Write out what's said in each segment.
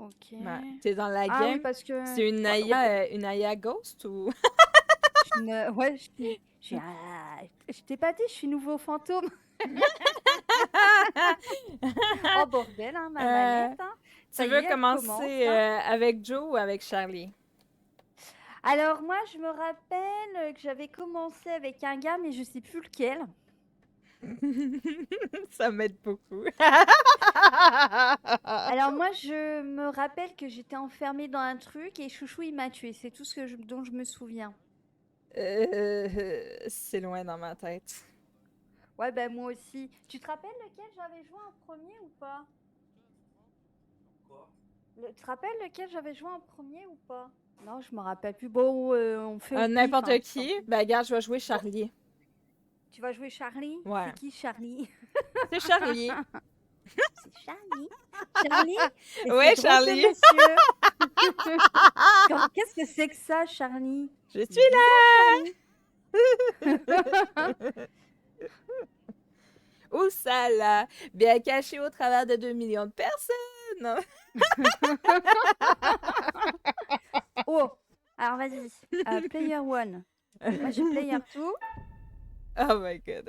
Ok. Ouais. T'es dans la Ah oui, game? parce que... C'est une Aya Ghost ou... Ouais, je t'ai pas dit, je suis nouveau fantôme. Oh bordel, hein, ma manette. Hein. Tu Ça y veux est, elle commence. commencer Hein. avec Joe ou avec Charlie? Alors moi, je me rappelle que j'avais commencé avec un gars, mais je sais plus lequel. Ça m'aide beaucoup. Alors moi, je me rappelle que j'étais enfermée dans un truc et Chouchou, il m'a tué. C'est tout ce que dont je me souviens. C'est loin dans ma tête. Ouais, ben moi aussi. Tu te rappelles lequel j'avais joué en premier ou pas? Tu te rappelles lequel j'avais joué en premier ou pas? Non, je me rappelle plus. Bon, on fait au pif. N'importe Hein, qui? Ben, regarde, je vais jouer Charlie. Tu vas jouer Charlie? Ouais. C'est qui Charlie? C'est Charlie. C'est Charlie. Charlie? Et Ouais, c'est drôle Charlie. ce monsieur. Qu'est-ce que c'est que ça, Charlie? Je C'est suis bizarre, là! Où ça, là? Bien caché au travers de 2 millions de personnes! Oh, alors vas-y. Player 1. Moi, j'ai Player 2. Oh my god.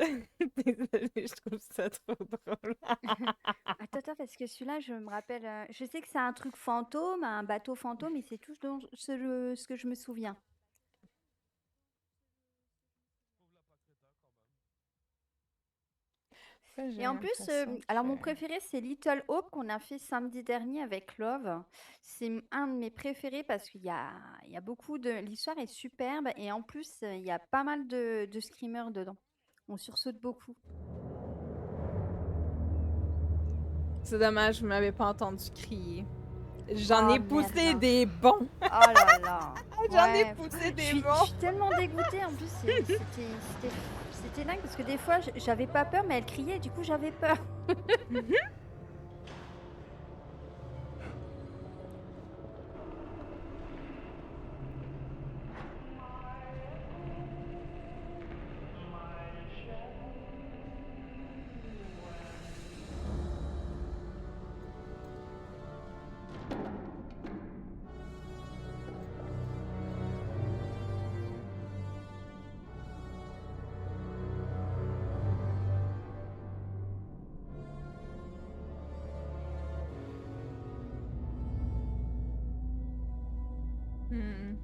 Désolée, je trouve ça trop drôle. Attends, parce que celui-là, je me rappelle. Je sais que c'est un truc fantôme, un bateau fantôme, et c'est tout ce que je me souviens. Et en plus, alors mon préféré, c'est Little Hope qu'on a fait samedi dernier avec Love. C'est un de mes préférés parce qu'il y a beaucoup de... L'histoire est superbe et en plus, il y a pas mal de screamers dedans. On sursaute beaucoup. C'est dommage, vous m'avez pas entendu crier. J'en ai poussé merde. des bons. Oh là là. J'en ai Ouais. poussé des Je bons. suis tellement dégoûtée. En plus, c'était dingue parce que des fois, j'avais pas peur, mais elle criait, du coup, j'avais peur. Hmm.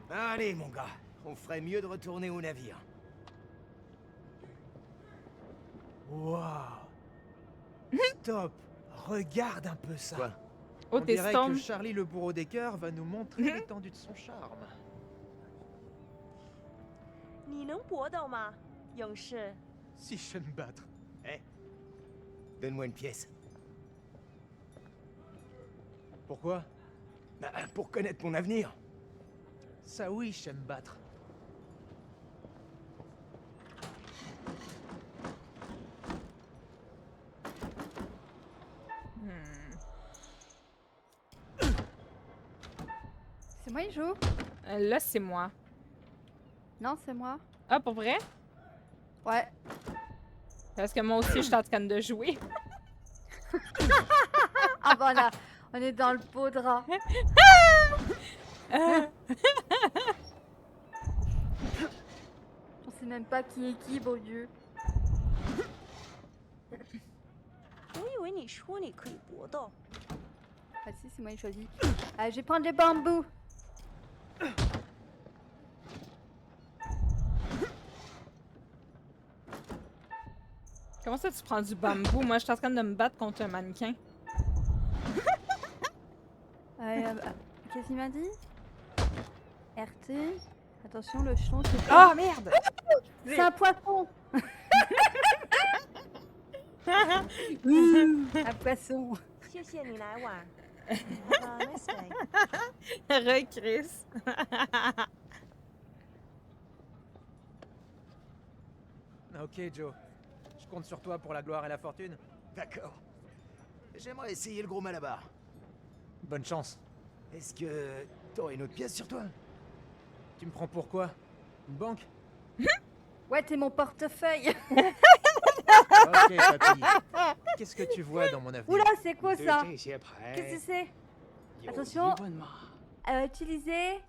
Allez, mon gars, on ferait mieux de retourner au navire. Waouh! Stop! Regarde un peu ça. Quoi? Oh, On t'es dirait stone. que Charlie le bourreau des cœurs va nous montrer l'étendue de son charme. 你能搏斗吗，勇士？ Si je sais me battre. Eh? Donne-moi une pièce. Pourquoi? Bah, pour connaître mon avenir. Ça oui, je sais me battre. C'est moi, il joue? Là, c'est moi. Non, c'est moi. Ah, pour vrai? Ouais. Parce que moi aussi, je suis en train de jouer. Ah voilà, on est dans le beau drap. On sait même pas qui est qui, bon Dieu. 我以为你说你可以搏斗。 Ah si, c'est moi qui choisis. Je vais prendre le bambou. Comment ça, tu prends du bambou? Moi, je suis en train de me battre contre un mannequin. Qu'est-ce qu'il m'a dit? RT. Attention, le chlon, c'est Ah, pas... merde! C'est un poisson. Un poisson. 谢谢你来玩。Have a nice day. Recris. Ok, Joe. Je compte sur toi pour la gloire et la fortune. D'accord. J'aimerais essayer le gros malabar. Bonne chance. Est-ce que T'aurais une autre pièce sur toi? Tu me prends pour quoi? Une banque? Ouais, t'es mon portefeuille. Ok, papy. Qu'est-ce que tu vois dans mon avenir? Oula, c'est quoi 对 ça? 这些牌 Qu'est-ce que c'est? 有 Attention. 疑问吗？ Utiliser.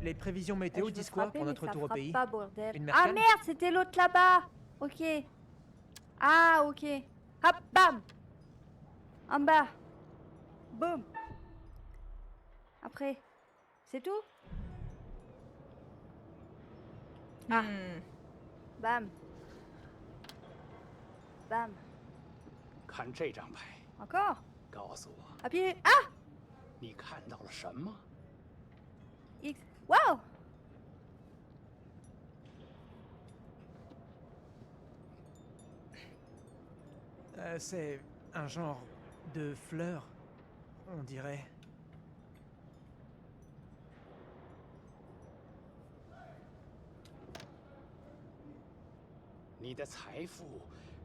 Les prévisions Je météo veux disent quoi frapper, pour mais notre ça retour au frappe pays? pas, bordel. Une Ah mercade? merde, c'était l'autre là-bas. Ok. Ah, ok. Hop, bam. En bas. Boum. Après. C'est tout? Ah. Bam. Bam. 看这张牌， Encore? 告诉我 Appuyez. Ah! 你看到了什么？ X. Wow! C'est un genre de fleur, on dirait. 你的财富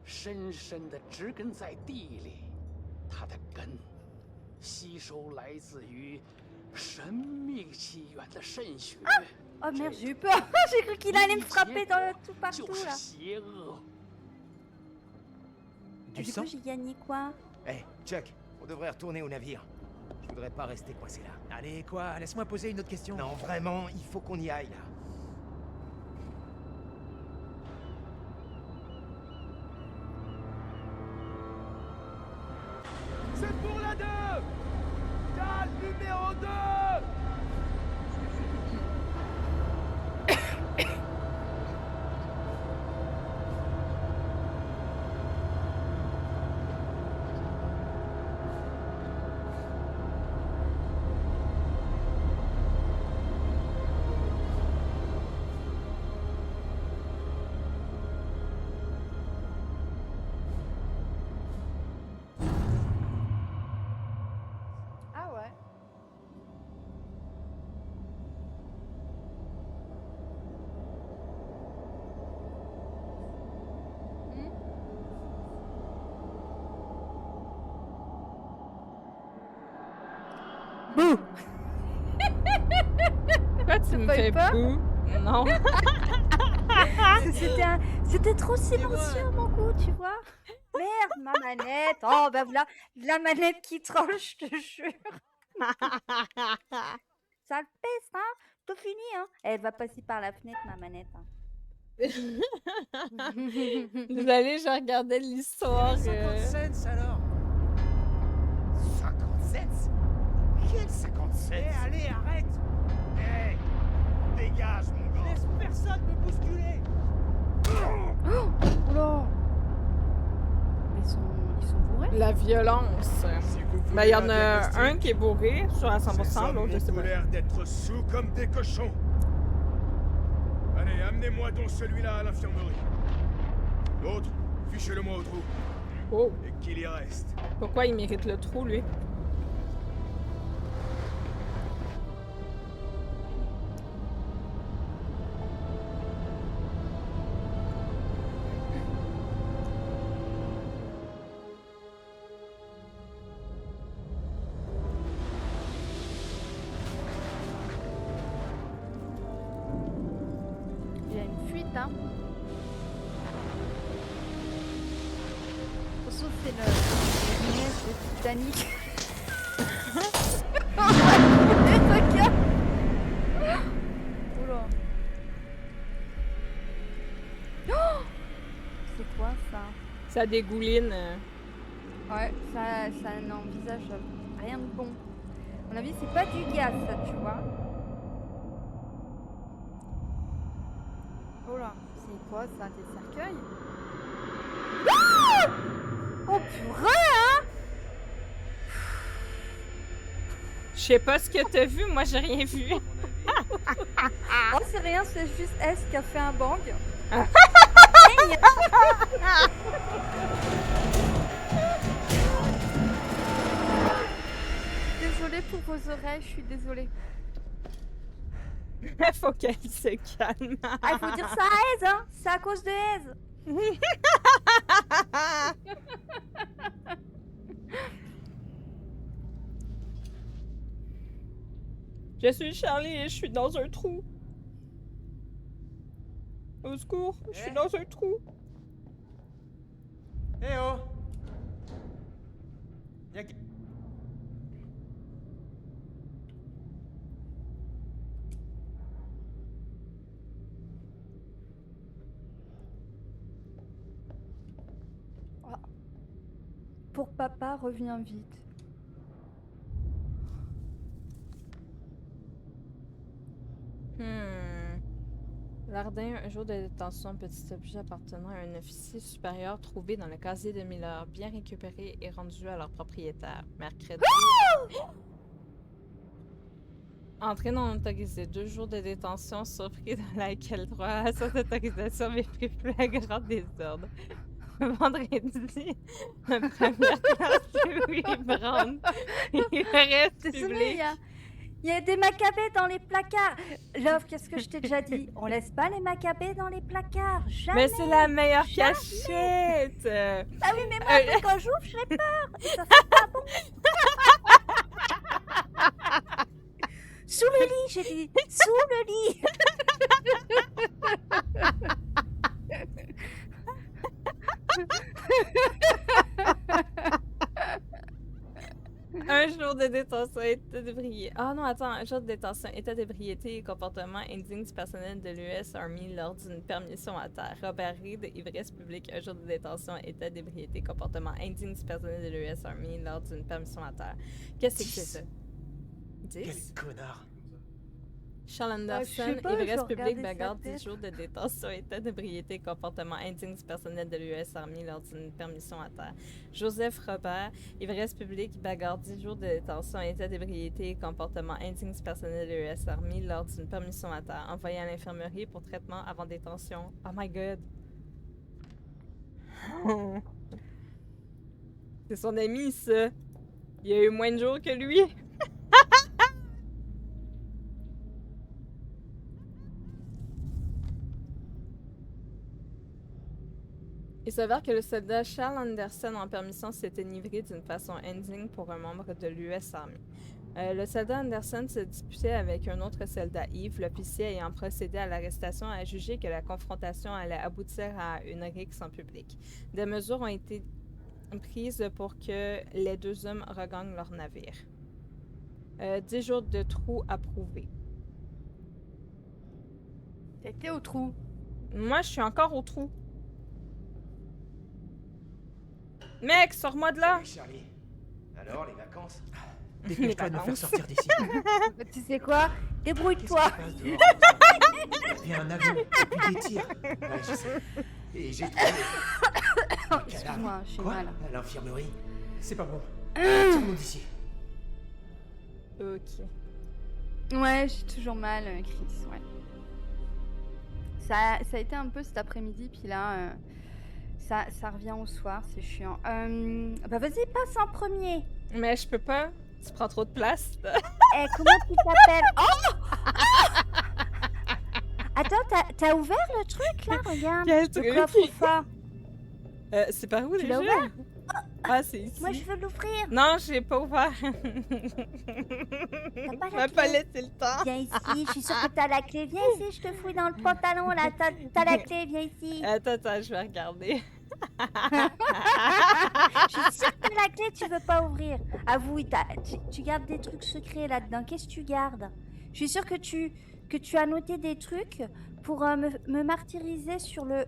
深深的植根在地里，它的根吸收来自于神秘起源的渗血。 Oh merde, j'ai eu peur. J'ai cru qu'il allait me frapper dans tout 就 partout 是 là. 邪恶。 Du Du sang? coup, j'ai gagné quoi? Eh, Chuck, on devrait retourner au navire. Je voudrais pas rester coincé là. Allez, quoi? Laisse-moi poser une autre question. Non, vraiment, il faut qu'on y aille là. C'est pour la 2! Dalle numéro 2! Ah ouais. Bouh! Pourquoi tu me pas eu fais peur? bouh? Non. C'était trop silencieux, mon coup, tu vois. Merde, ma manette. Oh, bah voilà, la manette qui tranche, je te jure. Ça le pèse, hein. Tout fini, hein. Elle va passer par la fenêtre, ma manette. Hein. Désolée, je regardais l'histoire. 50 cents alors? 50 cents? Quel 50 cents? Eh, allez, arrête! Hey! Dégage, mon gars! Laisse personne me bousculer! Oula. Ils sont bourrés. La violence. Si vous voulez Ben, il y en un a diagnostic, un qui est bourré, sur à ces 100%, hommes l'autre, je sais ont pas. l'air d'être sous comme des cochons. Allez, amenez-moi donc celui-là à l'infirmerie. L'autre, fichez-le-moi au trou. Oh, Et qu'il y reste. pourquoi il mérite le trou, lui? Il y a une fuite, hein. Attention, c'est le business de Titanic. Regarde. Oula. Oh, c'est quoi ça? Ça dégouline. Ouais, ça n'envisage rien de bon. À mon avis, c'est pas du gaz, ça, tu vois. Oh là, c'est quoi ça? Des cercueils? Ah! Oh purée, hein? Je sais pas ce que t'as vu, moi j'ai rien vu. Oh, c'est rien, c'est juste S qui a fait un bang. Désolée pour vos oreilles, je suis désolée. Faut qu'elle se calme. Ah, il faut dire ça à Aise, hein? C'est à cause de Aise. Je suis Charlie et je suis dans un trou. Au secours, je suis dans un trou. Eh oh! Y'a qui- Pour papa, reviens vite. Lardin, un jour de détention, petit objet appartenant à un officier supérieur trouvé dans le casier de Miller, bien récupéré et rendu à leur propriétaire. Mercredi. Entrée non autorisée, 2 jours de détention, surpris dans laquelle droit à cette autorisation, mais pris flagrant désordre. Vendredi, le premier classe Louis Brown. Il reste Désolée, public. il y a des macabées dans les placards. Love, qu'est-ce que je t'ai déjà dit? On laisse pas les macabées dans les placards. Jamais. Mais c'est la meilleure Jamais. cachette! Ah oui, mais moi, quand j'ouvre, j'ai peur. Et ça fait pas bon. Sous le lit, j'ai dit. Sous le lit. Un jour de détention, état d'ébriété. Ah non, attends, un jour de détention, état d'ébriété et comportement indigne du personnel de l'US Army lors d'une permission à terre. Robert Reed, ivresse publique, un jour de détention, état d'ébriété, comportement indigne du personnel de l'US Army lors d'une permission à terre. Qu'est-ce que c'est ça? 10? Quel connard! Charles je Anderson, sais pas, je ivresse vais publique, regarder bagarre, sa 10 tête. jours de détention, état d'ébriété, comportement indigne du personnel de l'US Army lors d'une permission à terre. Joseph Robert, ivresse publique, bagarre, 10 jours de détention, état d'ébriété, comportement indigne du personnel de l'US Army lors d'une permission à terre. Envoyé à l'infirmerie pour traitement avant détention. Oh my god! C'est son ami, ça! Il y a eu moins de jours que lui! Il s'avère que le soldat Charles Anderson en permission s'est enivré d'une façon indigne pour un membre de l'US Army. Le soldat Anderson se disputait avec un autre soldat, Yves, l'officier ayant procédé à l'arrestation, a jugé que la confrontation allait aboutir à une rixe en public. Des mesures ont été prises pour que les 2 hommes regagnent leur navire. 10 jours de trou approuvés. T'étais au trou. Moi, je suis encore au trou. Mec, sors-moi de là! Salut Charlie. Alors, les vacances? Dépêche-toi de me faire sortir d'ici. Tu sais quoi? Qu'est-ce Débrouille-toi. qui se passe dehors? Il y a un avion et puis des tirs. Ouais, je sais. Et j'ai trouvé un cadavre. Excuse-moi, j'ai Quoi? mal. À l'infirmerie. C'est pas bon. Tire-nous d'ici. Ok. Ouais, j'ai toujours mal, Chris, ouais. Ça a été un peu cet après-midi, puis là, ça revient au soir, c'est chiant. Bah vas-y, passe en premier. Mais je peux pas. Tu prends trop de place. Eh, comment tu t'appelles? Oh! Attends, t'as ouvert le truc, là? Regarde. Quel De truc? quoi faut faire? C'est par où Tu l'as déjà? ouvert? Ah, c'est ici. Moi, je veux l'ouvrir. Non, j'ai pas ouvert. pas la Tu m'as pas clé? laissé le temps. Viens ici, je suis sûre que t'as la clé. Viens ici, je te fouille dans le pantalon, là. T'as la clé, viens ici. Attends, je vais regarder. Je suis sûre que la clé, tu veux pas ouvrir. Avoue, tu gardes des trucs secrets là-dedans. Qu'est-ce que tu gardes? Je suis sûre que tu as noté des trucs pour me martyriser sur le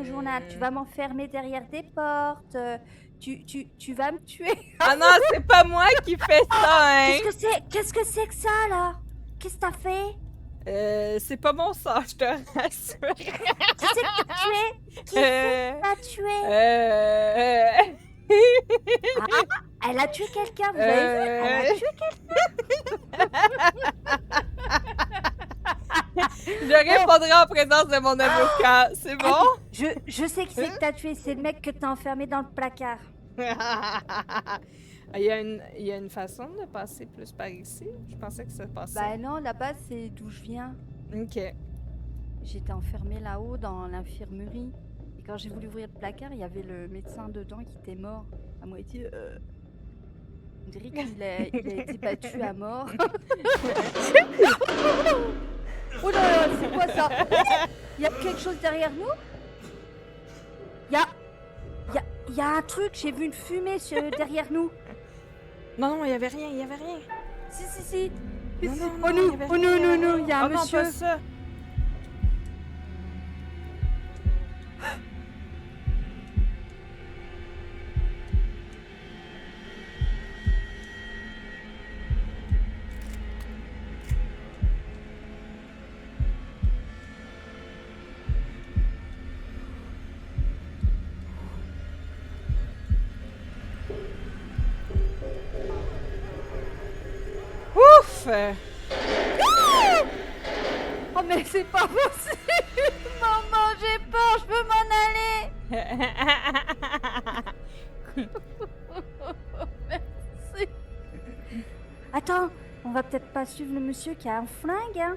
journal. Tu vas m'enfermer derrière des portes. Tu vas me tuer. Ah non, c'est pas moi qui fais ça, hein! Qu'est-ce que c'est que ça, là? Qu'est-ce que t'as fait? C'est pas mon sang, je te rassure. Qui c'est que t'as tué? Qui c'est que t'as tué? Ah, elle a tué quelqu'un, vous avez vu? Elle a tué Je répondrai en présence de mon avocat, c'est bon? Je sais qui c'est que t'as tué, c'est le mec que t'as enfermé dans le placard. Il y a une façon de passer plus par ici? Je pensais que ça passait. Bah non, là-bas c'est d'où je viens. Ok. J'étais enfermée là-haut dans l'infirmerie. Et quand j'ai voulu ouvrir le placard, il y avait le médecin dedans qui était mort. À moitié. On dirait qu'il a été battu à mort. Oh là là, c'est quoi ça? Il y a quelque chose derrière nous? Il y a un truc, j'ai vu une fumée derrière nous. Non, il y avait rien, il y avait rien. Si. Non, non, Oh non, non, il y avait oh non, rien. non, il y a un Oh non, monsieur. pas ça. Ouf! Oh mais c'est pas possible. Maman, j'ai peur, je veux m'en aller. Merci. Attends, on va peut-être pas suivre le monsieur qui a un flingue, hein.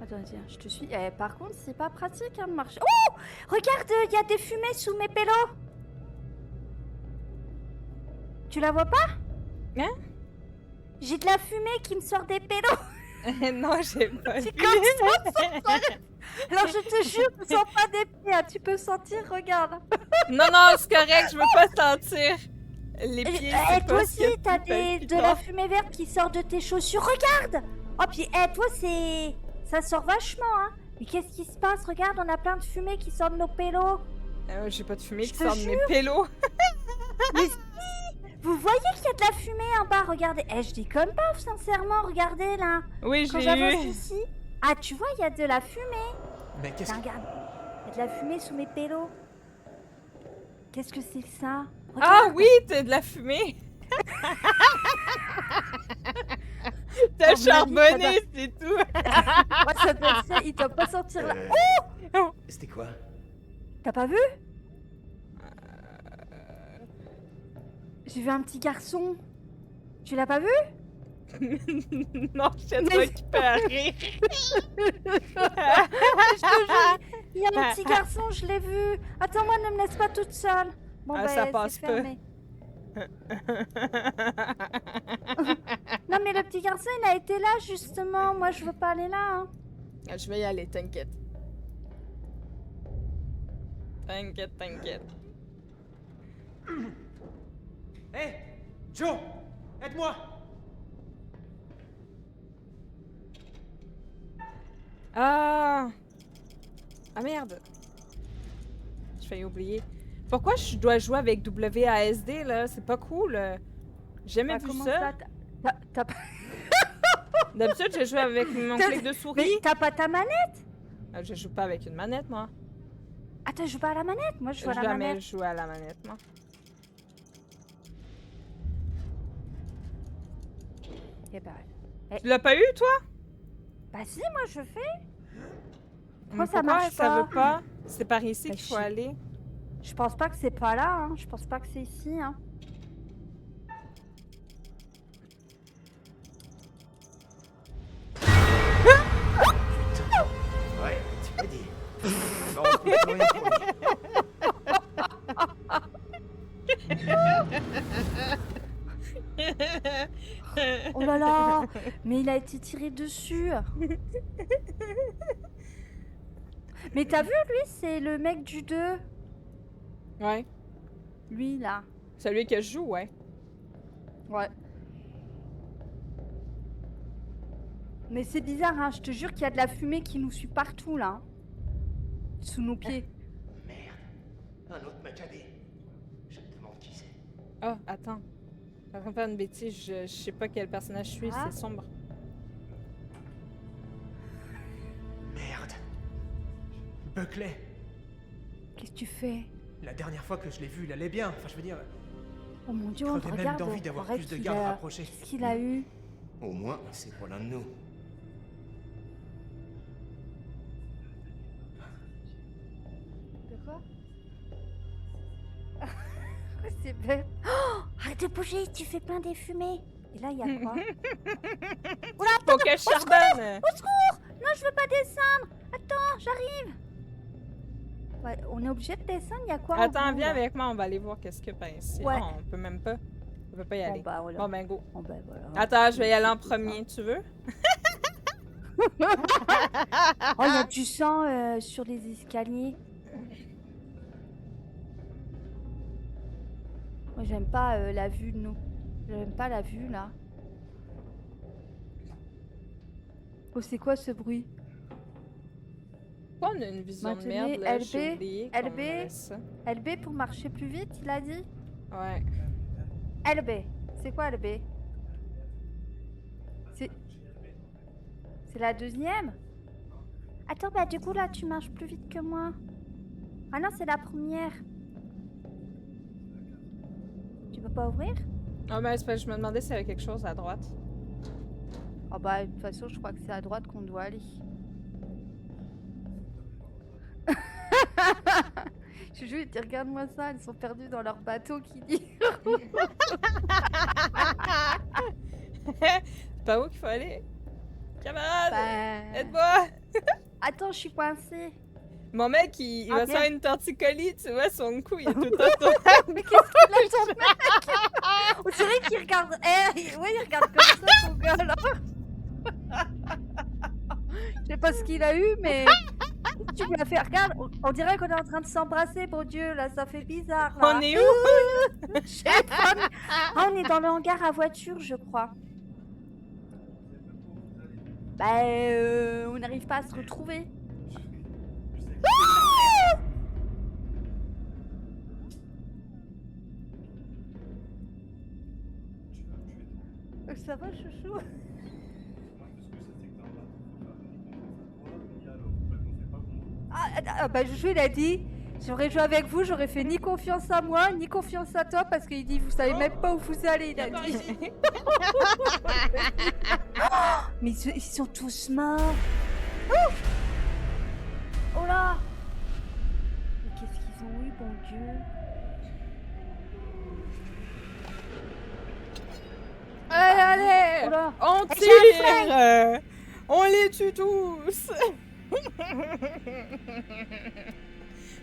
Attends, tiens, je te suis. Par contre, c'est pas pratique hein, de marcher. Oh! Regarde, il y a des fumées sous mes pélos. Tu la vois pas? Hein? J'ai de la fumée qui me sort des pélos. Non, j'ai pas vu. C'est comme ça. Alors je te jure, tu sens pas des pieds, hein. Tu peux sentir, regarde. Non, c'est correct, je veux pas sentir. Les pieds, c'est toi pas ce qu'il y a aussi, de t'as plus de la palpitant. fumée verte qui sort de tes chaussures. Regarde. Oh, puis toi, ça sort vachement, hein. Mais qu'est-ce qui se passe? Regarde, on a plein de fumée qui sort de nos pélos. J'ai pas de fumée Je qui te sort de mes jure. pélos. Mais si, vous voyez qu'il y a de la fumée en bas, regardez. Je déconne pas, sincèrement, regardez là. Oui, Quand j'ai j'avance eu. ici. Ah, tu vois, il y a de la fumée. Mais qu'est-ce Tiens, que... regarde, il y a de la fumée sous mes pélos. Qu'est-ce que c'est que ça? Ah Regarde. oui, t'as de la fumée. T'as Oh, charbonné, c'est tout. Ouais, ça doit être ça, il doit pas sortir là. C'était quoi? T'as pas vu? J'ai vu un petit garçon. Tu l'as pas vu? Non, je te dois occupée à rire. Je te jure, il y a un petit garçon, je l'ai vu. Attends-moi, ne me laisse pas toute seule. Bon, Ah, ça c'est passe pas. fermé. Non, mais le petit garçon, il a été là, justement. Moi, je veux pas aller là. Hein. Je vais y aller, t'inquiète. T'inquiète. Hé Joe! Aide-moi! Ah merde. Je failli oublier. Pourquoi je dois jouer avec WASD là? C'est pas cool. J'ai jamais vu comment ça. T'as pas... D'habitude, je joue avec mon clic de Mais souris. t'as pas ta manette? Je joue pas avec une manette, moi. Attends, je joue pas à la manette. Moi, je joue à la Jamais manette. joué à la manette, moi. Eh ben, Tu l'as pas eu, toi? bah si, moi, je fais. Mais Pourquoi ça marche ça veut pas? C'est par ici Bah, qu'il faut aller. Je pense pas que c'est pas là. Hein. Je pense pas que c'est ici. Hein. Ouais, tu peux dire. Bon, on peut plus rien fournir. Oh là là. Mais il a été tiré dessus. Mais t'as vu, lui, c'est le mec du 2. Ouais. Lui, là. Celui que je joue, ouais. Ouais. Mais c'est bizarre, hein. Je te jure qu'il y a de la fumée qui nous suit partout, là. Sous nos pieds. Merde. Un autre Machabée. Je me demande qui c'est. Ah, attends. Je suis en train de faire une bêtise. Je sais pas quel personnage je suis, Ah. c'est sombre. Merde. Buckley. Qu'est-ce que tu fais? La dernière fois que je l'ai vu, il allait bien. Enfin, je veux dire, Oh mon dieu, je on crevais même regarde. d'envie d'avoir Faudrait plus de qu'il gardes a- rapprochés. Qu'est-ce qu'il a eu? Au moins, c'est pour l'un de nous. De quoi? C'est bête. Oh, arrête de bouger, tu fais plein des fumées. Et là, il y a quoi? Oula, Faut que je charbonne! au secours! Non, je veux pas descendre. Attends, j'arrive. Ouais, on est obligé de descendre, il y a quoi en Attends, haut, viens là? avec moi, on va aller voir qu'est-ce qu'il y a par ici. Ouais. Non, on peut même pas. On peut pas y Bon, aller. bah, voilà. Bon, ben go. Bon, bah, voilà. Attends, je vais y aller en C'est tout ça. premier, tu veux? Oh, il y a du sang sur les escaliers. Moi, j'aime pas la vue de nous. J'aime pas la vue, là. Oh, c'est quoi ce bruit? Pourquoi on a une vision de Maintenez merde, là? LB, J'ai oublié qu'on LB. avait ça. LB pour marcher plus vite, il a dit? Ouais. LB. C'est quoi LB? C'est la deuxième? Attends, bah du coup là tu marches plus vite que moi. Ah non, c'est la première. Tu peux pas ouvrir? Ah, ben, c'est parce que je me demandais s'il y avait quelque chose à droite. Oh bah de toute façon je crois que c'est à droite qu'on doit aller. Je joue, regarde-moi ça, ils sont perdus dans leur bateau qui dit. C'est pas où qu'il faut aller? Camarade! Bah... Aide-moi! Attends, je suis coincée. Mon mec, il Ah, va se bien. faire une torticolis, tu vois, son cou, il est tout autour. Mais qu'est-ce qu'il a ton mec? On dirait qu'il regarde. Ouais, il regarde comme ça son gars là. Je sais pas ce qu'il a eu, mais. Tu lui as fait. Regarde, on dirait qu'on est en train de s'embrasser, bon Dieu, là, ça fait bizarre. Là. On est où? Je sais pas, mais- Ah, on est dans le hangar à voiture, je crois. Bah, on n'arrive pas à se retrouver. Ça va, chouchou? Bah, Chouchou, il a dit j'aurais joué avec vous, j'aurais fait ni confiance à moi, ni confiance à toi, parce qu'il dit vous savez même pas où vous allez, il a dit. Mais ils sont tous morts. Oh là! Mais qu'est-ce qu'ils ont eu, bon Dieu? Allez, allez! Oh là! On J'ai un tire! On les tue tous!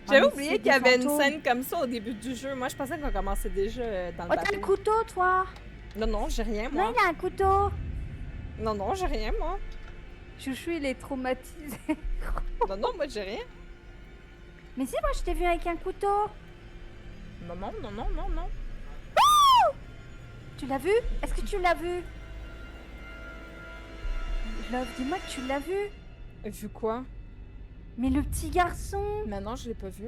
J'avais mais oublié c'est qu'il y avait des une fantômes. scène comme ça au début du jeu. Moi, je pensais qu'on commençait déjà dans le Oh, t'as bateau. le couteau, toi? Non, non, j'ai rien, Non, moi. il a un couteau. Non, non, j'ai rien, moi. Chouchou, il est traumatisé. Non, non, moi, j'ai rien. Mais si, moi, je t'ai vu avec un couteau. Non, non, non, non, non, non. Tu l'as vu? Est-ce que tu l'as vu? Love, dis-moi que tu l'as vu. Vu quoi? Mais le petit garçon. Mais non, je l'ai pas vu.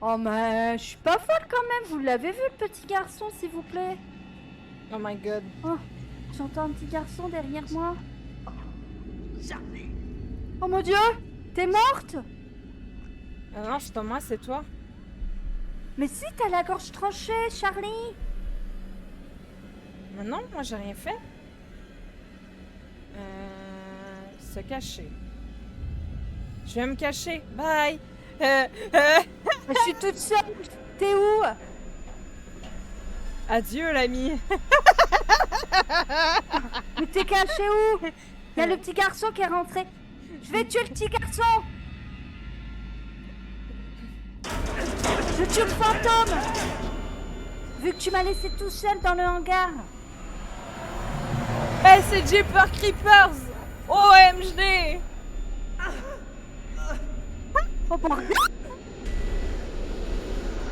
Oh, mais je suis pas folle quand même. Vous l'avez vu, le petit garçon, s'il vous plaît? Oh my god. J'entends un petit garçon derrière moi. Oh mon Dieu! T'es morte? Ah non, c'est pas moi, c'est toi. Mais si, t'as la gorge tranchée, Charlie. Mais non, moi, j'ai rien fait. Se cacher. Je vais me cacher. Bye! Je suis toute seule. T'es où? Adieu, l'ami. Mais t'es caché où? Il y a le petit garçon qui est rentré. Je vais tuer le petit garçon. Je tue le fantôme. Vu que tu m'as laissé tout seul dans le hangar. Hey, c'est Jeepers Creepers! OMG! Oh bordel.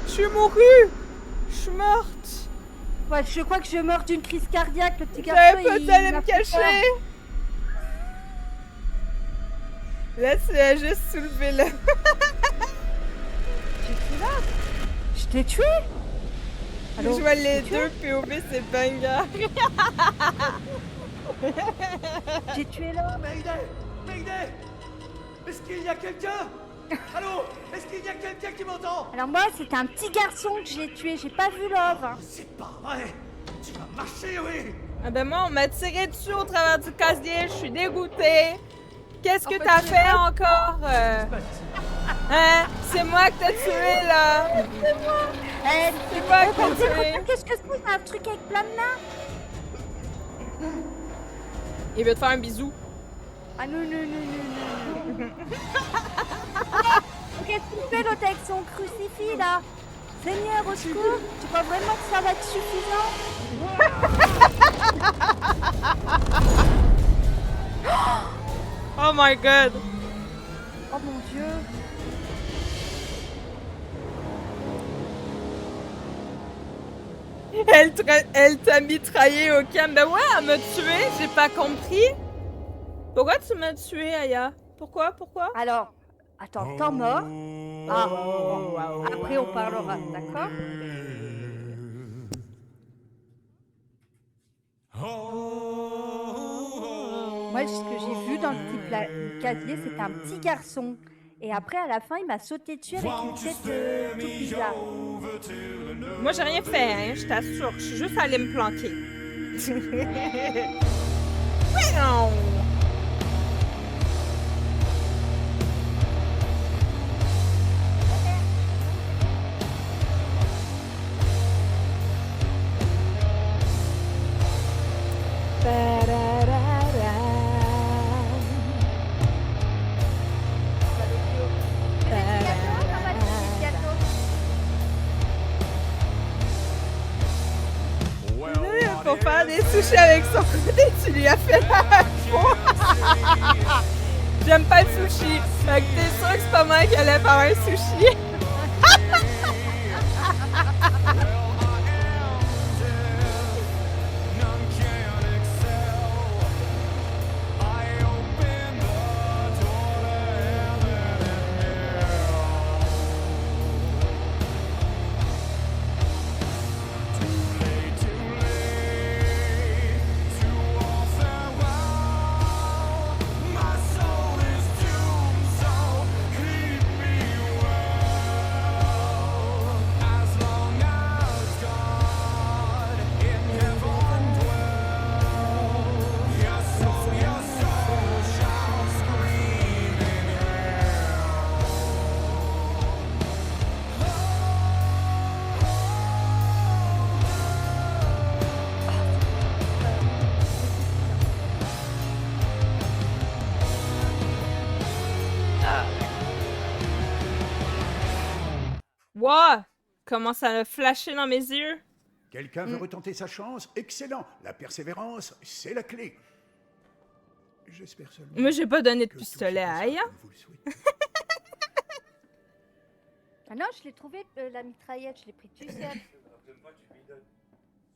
Je suis mourue! Je suis morte! Ouais, je crois que je meurs d'une crise cardiaque. Le petit garçon, J'avais pas il d'aller m'a me fait peur. cacher! Là, tu as juste soulevé là. Je t'ai tué. Je vois les deux POV, c'est banger. J'ai tué l'homme. Mayday! Mayday! Est-ce qu'il y a quelqu'un? Allô? Est-ce qu'il y a quelqu'un qui m'entend? Alors moi, c'était un petit garçon que j'ai tué. J'ai pas vu Love. Hein. C'est pas vrai! Tu vas marcher, oui! Ah ben moi, on m'a tiré dessus au travers du casier, je suis dégoûtée. Qu'est-ce que Oh, t'as petit fait encore? Hein? C'est moi que t'as tué, là! Eh, C'est moi qui oh, t'ai tué! qu'est-ce que c'est? Un truc avec plein de mains? Il veut te faire un bisou. Ah non, non, non, non, non. qu'est-ce qu'il fait l'autre avec son crucifix là? Seigneur, au secours, tu crois vraiment que ça va être suffisant? Oh my god! Oh mon Dieu! Elle t'a mitraillé au camp. Ben ouais, elle m'a tué, j'ai pas compris. Pourquoi tu m'as tué, Aya? Pourquoi? Alors, attends, temps mort. Ah, bon, après on parlera, d'accord? Moi, ce que j'ai vu dans le petit casier, c'était un petit garçon. Et après, à la fin, il m'a sauté dessus avec une tête toute bizarre. Moi, j'ai rien fait, hein, je t'assure. Je suis juste allée me planquer. Voyons. Pour faire des sushis avec son côté, tu lui as fait la peau. J'aime pas le sushi. Fait que t'es sûr que c'est pas moi qui allais faire un sushi. Wow! Comment ça a flashé dans mes yeux? Quelqu'un veut retenter sa chance? Excellent. La persévérance, c'est la clé. J'espère seulement. Moi, j'ai pas donné de que pistolet tout se à passera Aya. comme vous le souhaitez. Ah non, je l'ai trouvé, la mitraillette, je l'ai pris tout seul.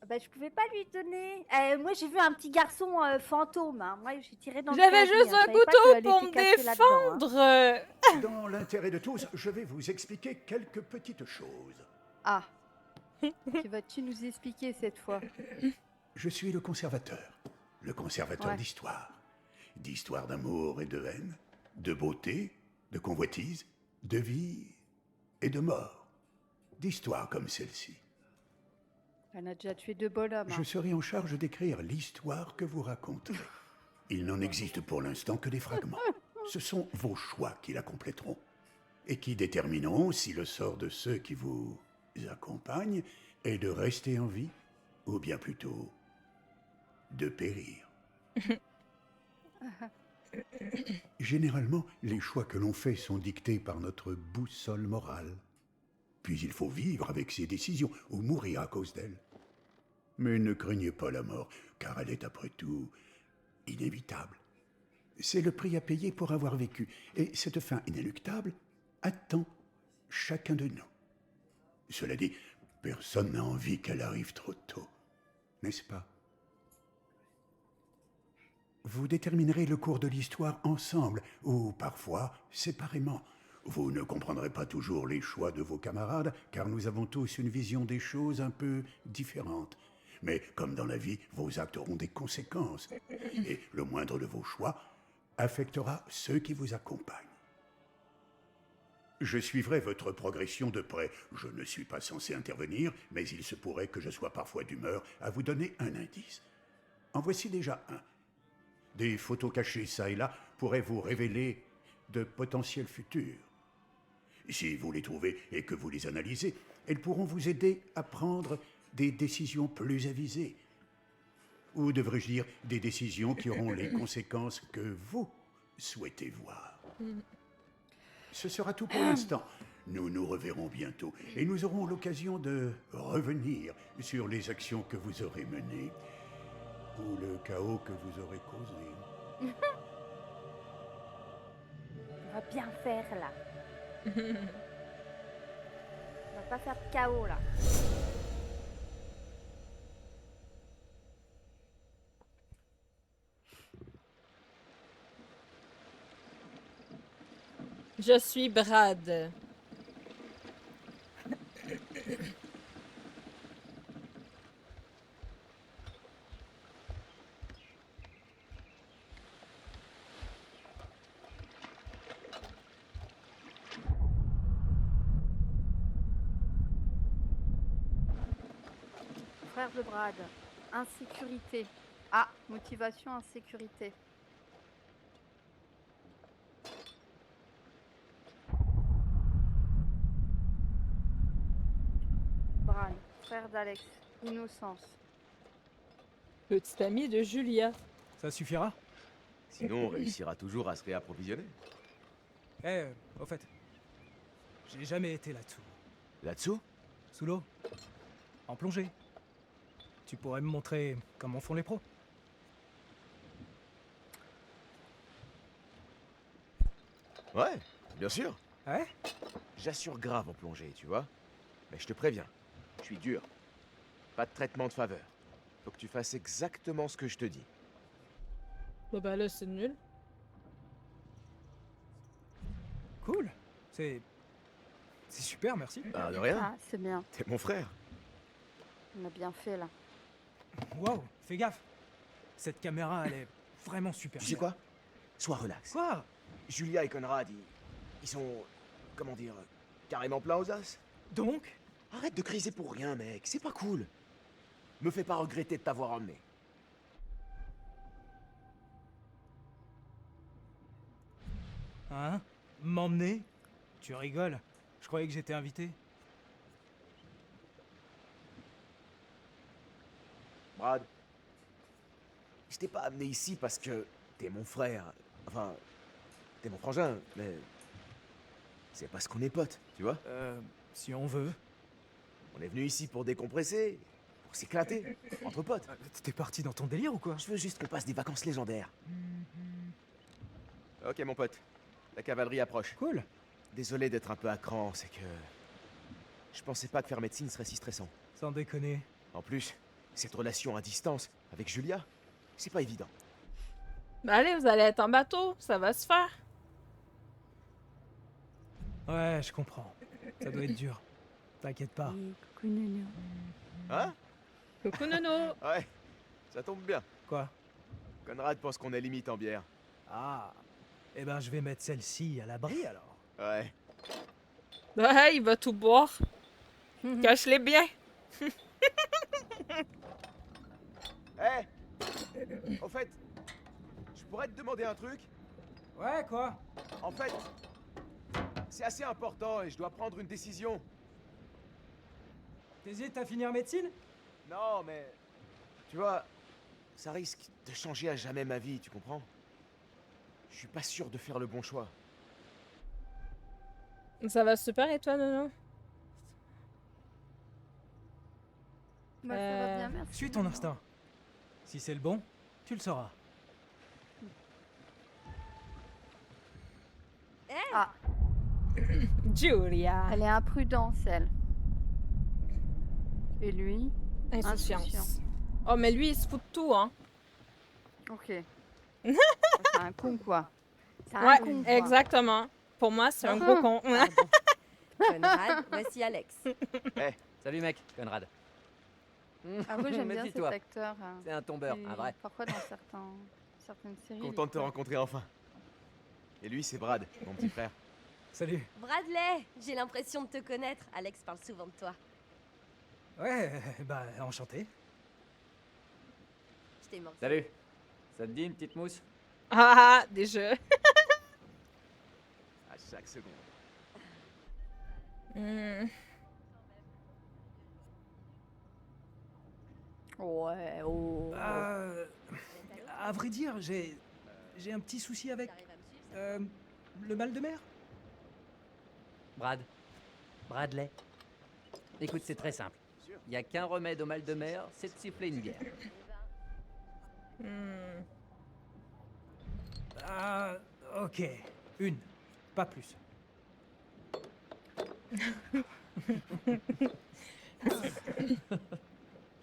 Bah, je pouvais pas lui donner. Moi, j'ai vu un petit garçon fantôme. Hein. Moi, j'ai tiré dans le J'avais casier, juste hein. un Je savais pas couteau qu'elle pour était me cachée là-dedans, hein. défendre. Dans l'intérêt de tous, je vais vous expliquer quelques petites choses. Ah. Vas-tu nous expliquer cette fois? Je suis le conservateur Ouais. d'histoire. D'histoire d'amour et de haine, de beauté, de convoitise, de vie et de mort. D'histoires comme celle-ci. On a déjà tué 2 bonhommes. Je Hein. serai en charge d'écrire l'histoire que vous raconterez. Il n'en existe pour l'instant que des fragments. Ce sont vos choix qui la compléteront et qui détermineront si le sort de ceux qui vous accompagnent est de rester en vie ou bien plutôt de périr. Généralement, les choix que l'on fait sont dictés par notre boussole morale. Puis il faut vivre avec ses décisions ou mourir à cause d'elles. Mais ne craignez pas la mort, car elle est après tout inévitable. C'est le prix à payer pour avoir vécu, et cette fin inéluctable attend chacun de nous. Cela dit, personne n'a envie qu'elle arrive trop tôt, n'est-ce pas? Vous déterminerez le cours de l'histoire ensemble, ou parfois séparément. Vous ne comprendrez pas toujours les choix de vos camarades, car nous avons tous une vision des choses un peu différente. Mais comme dans la vie, vos actes auront des conséquences, et le moindre de vos choix affectera ceux qui vous accompagnent. Je suivrai votre progression de près. Je ne suis pas censé intervenir, mais il se pourrait que je sois parfois d'humeur à vous donner un indice. En voici déjà un. Des photos cachées ça et là pourraient vous révéler de potentiels futurs. Si vous les trouvez et que vous les analysez, elles pourront vous aider à prendre des décisions plus avisées. Ou devrais-je dire des décisions qui auront les conséquences que vous souhaitez voir. ce sera tout pour l'instant. Nous nous reverrons bientôt et nous aurons l'occasion de revenir sur les actions que vous aurez menées ou le chaos que vous aurez causé. On va bien faire là. On va pas faire de chaos là. Je suis Brad. Frère de Brad. Insécurité. Ah, motivation, insécurité. Bran, frère d'Alex. Innocence. Petit ami de Julia. Ça suffira? Sinon, on réussira toujours à se réapprovisionner. Eh, au fait, j'ai jamais été là-dessous. Là-dessous? Sous l'eau. En plongée. Tu pourrais me montrer comment font les pros? Ouais, bien sûr. Ouais? J'assure grave en plongée, tu vois. Mais je te préviens, je suis dur. Pas de traitement de faveur. Faut que tu fasses exactement ce que je te dis. Bah là, c'est nul. Cool. C'est super, merci. Ah, de rien. Ah, c'est bien. T'es mon frère. On a bien fait là. Wow, fais gaffe. Cette caméra, elle est vraiment super. Tu sais quoi? Sois relax. Quoi? Julia et Conrad, ils sont... Comment dire? Carrément pleins aux as. Donc? Arrête de criser pour rien, mec. C'est pas cool. Me fais pas regretter de t'avoir emmené. Hein? M'emmener? Tu rigoles. Je croyais que j'étais invité. Brad, je t'ai pas amené ici parce que t'es mon frère. Enfin, t'es mon frangin, mais... C'est parce qu'on est potes, tu vois? Si on veut. On est venu ici pour décompresser, pour s'éclater, entre potes. T'es parti dans ton délire ou quoi? Je veux juste qu'on passe des vacances légendaires. Ok, mon pote. La cavalerie approche. Cool. Désolé d'être un peu à cran, c'est que... Je pensais pas que faire médecine serait si stressant. Sans déconner. En plus, cette relation à distance avec Julia, c'est pas évident. Bah allez, vous allez être en bateau, ça va se faire. Ouais, je comprends. Ça doit être dur. T'inquiète pas. Coucou Nounou. Hein? Coucou Nono. Ouais, ça tombe bien. Quoi? Conrad pense qu'on est limite en bière. Ah. Eh ben, je vais mettre celle-ci à l'abri alors. Ouais. Ouais, il va tout boire. Cache-les bien. Hé! Au fait, je pourrais te demander un truc? Ouais, quoi? En fait, c'est assez important et je dois prendre une décision. T'hésites à finir médecine? Non, mais... Tu vois, ça risque de changer à jamais ma vie, tu comprends? Je suis pas sûr de faire le bon choix. Ça va super et toi, Nono? Bah, ça va bien, merci. Suis ton instinct. Si c'est le bon, tu le sauras. Ah, Julia. elle est imprudente, elle. Et lui? Insouciance. Insouciant. Oh, mais lui, il se fout de tout, hein. Ok. C'est un con, quoi. C'est un con, Ouais, quoi. exactement. Pour moi, c'est un gros con. Pardon. Conrad, voici Alex. Salut mec, Conrad. Ah oui, j'aime bien cet Méfie-toi. acteur. C'est un tombeur, Et un vrai. Parfois dans certaines séries. il Content de est te cool. rencontrer enfin. Et lui, c'est Brad, mon petit frère. Salut. Bradley, j'ai l'impression de te connaître. Alex parle souvent de toi. Ouais, bah, enchanté. Je t'ai manqué. Salut. Ça te dit une petite mousse? Ah, des jeux. À chaque seconde. Hmm. Ouais, oh. À vrai dire, j'ai un petit souci avec T'arrives à me suivre, ça le mal de mer. Bradley. Écoute, c'est très simple. Il n'y a qu'un remède au mal de mer, c'est de siffler une bière. Hmm. Ah, ok. Une, pas plus.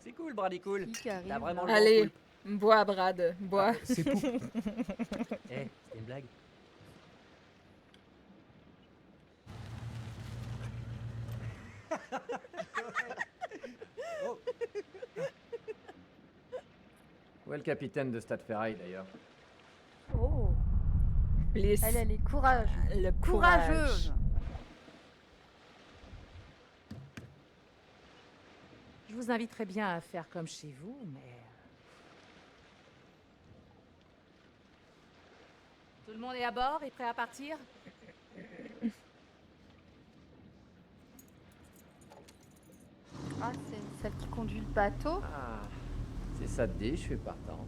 C'est cool, Brady, cool. Qui arrive, T'as vraiment là le bon Allez, poulpe. bois, Brad, bois. C'est pour. Eh, c'était une blague. Où est le capitaine de Stade Ferraille, d'ailleurs? Oh, Bliss. elle est courageuse. Le Courageuse. Je vous inviterais bien à faire comme chez vous, mais... Tout le monde est à bord et prêt à partir? Ah, c'est celle qui conduit le bateau. Ah, si ça te dit, je suis partant.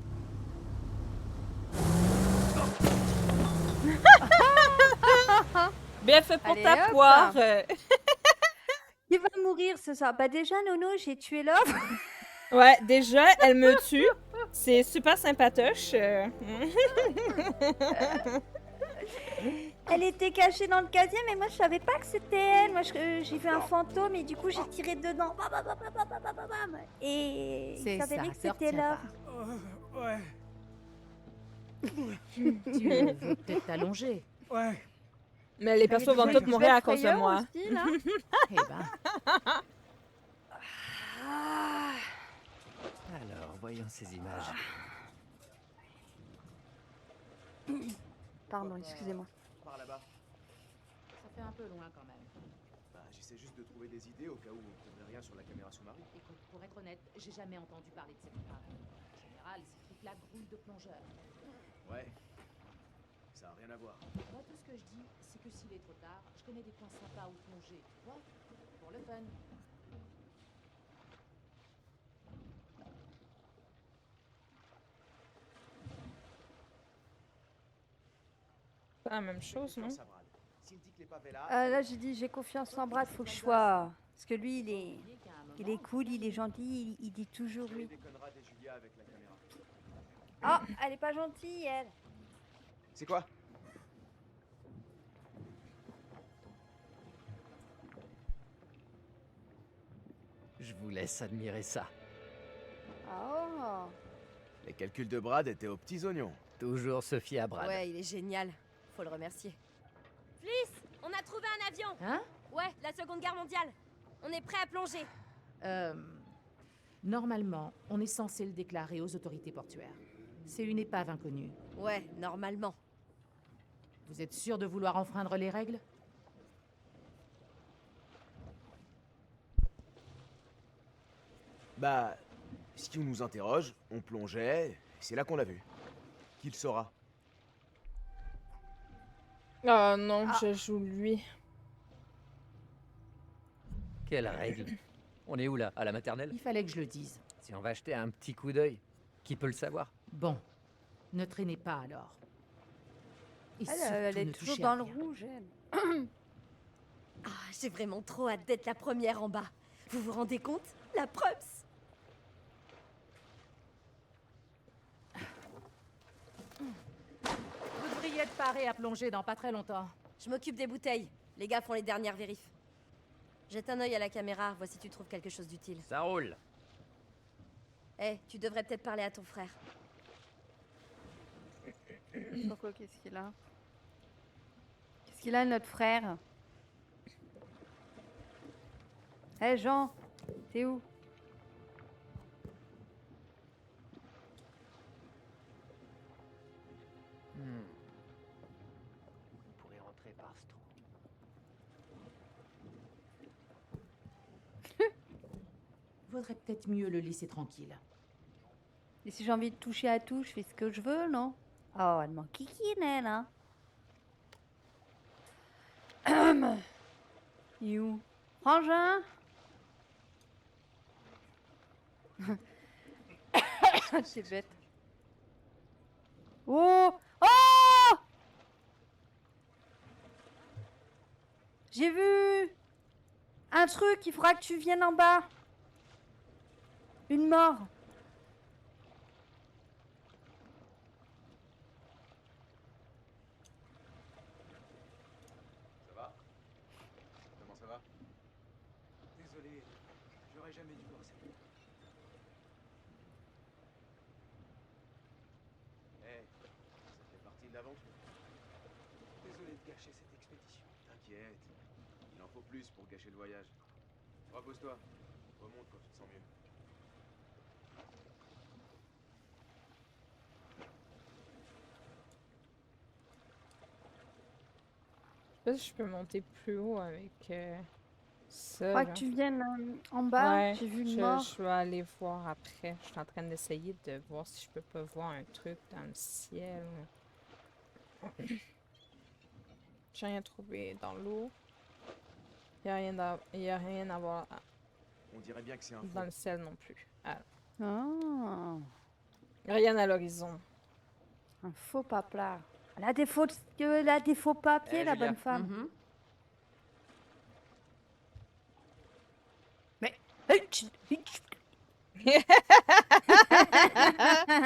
Bien fait pour Allez, ta hop. poire. Qui va mourir ce soir? Bah déjà, Nono, j'ai tué l'homme. Ouais, déjà, elle me tue. C'est super sympatoche. Elle était cachée dans le casier, mais moi je savais pas que c'était elle. Moi j'ai vu un fantôme et du coup j'ai tiré dedans. Bam, bam, bam, bam, bam, bam, bam, bam. Et C'est ça s'avérait ça, que c'était sortir l'homme. Ouais. Tu veux peut-être t'allonger. Ouais. Mais les persos vont tous mourir à cause de moi. Aussi, là. Eh ben, Ah. Alors, voyons ces images. Pardon, excusez-moi. Par là-bas. ça fait un peu loin quand même. Bah, j'essaie juste de trouver des idées au cas où on ne trouverait rien sur la caméra sous-marine. Écoute, pour être honnête, j'ai jamais entendu parler de cette trame. En général, ces trucs-là grouillent de plongeurs. Ouais. Ça a rien à voir. Moi, tout ce que je dis, c'est que s'il est trop tard, je connais des coins sympas où plonger, tu vois? Pour le fun. C'est la même chose, non? Ça, Brad. S'il dit que l'épave est là, Là j'ai dit j'ai confiance en Brad, faut que je sois. Parce que lui il est cool, il est gentil, il dit toujours il oui. déconnera des Julia avec la caméra. Ah, elle est pas gentille elle. C'est quoi? Je vous laisse admirer ça. Oh. Les calculs de Brad étaient aux petits oignons. Toujours se fier à Brad. Ouais, il est génial. Faut le remercier. Fliss, on a trouvé un avion. Hein? Ouais, la Seconde Guerre mondiale. On est prêt à plonger. Normalement, on est censé le déclarer aux autorités portuaires. C'est une épave inconnue. Ouais, normalement. Vous êtes sûr de vouloir enfreindre les règles? Bah, si on nous interroge, on plongeait, et c'est là qu'on l'a vu. Qui le saura? Oh non, je joue lui. Quelle règle? On est où là? À la maternelle? Il fallait que je le dise. Si on va jeter un petit coup d'œil, qui peut le savoir? Bon, ne traînez pas alors. Et Elle surtout, est ne toujours touchez dans à le rien. rouge elle. Ah, j'ai vraiment trop hâte d'être la première en bas. Vous vous rendez compte? La Prums. Vous devriez être paré à plonger dans pas très longtemps. Je m'occupe des bouteilles. Les gars font les dernières vérifs. Jette un œil à la caméra, vois si tu trouves quelque chose d'utile. Ça roule. Eh, tu devrais peut-être parler à ton frère. Pourquoi, qu'est-ce qu'il a? Qu'est-ce qu'il a notre frère? Hé Jean, t'es où? On pourrait rentrer par ce trou. Vaudrait peut-être mieux le laisser tranquille. Et si j'ai envie de toucher à tout, je fais ce que je veux, non? Oh, elle m'en kikine, elle, hein. Il est où? Frangin? C'est bête. Oh! Oh! J'ai vu! truc, il faudra que tu viennes en bas. Une mort. Ça va? Comment ça va? Désolé, j'aurais jamais dû voir cette bière. Eh, ça fait partie de l'aventure. Désolé de gâcher cette expédition. T'inquiète, il en faut plus pour gâcher le voyage. Repose-toi, remonte quand tu te sens mieux. Je sais pas si je peux monter plus haut avec ça. Faudra là. que tu viennes en bas. Ouais, J'ai vu une mort. je vais aller voir après. Je suis en train d'essayer de voir si je peux pas voir un truc dans le ciel. J'ai rien trouvé dans l'eau. Il y a rien à voir On dirait bien que c'est un dans faux. le ciel non plus. Ah, Ah, rien à l'horizon. un faux paplard. Elle a des faux papiers, Eh, la Julia. bonne femme. Mhm.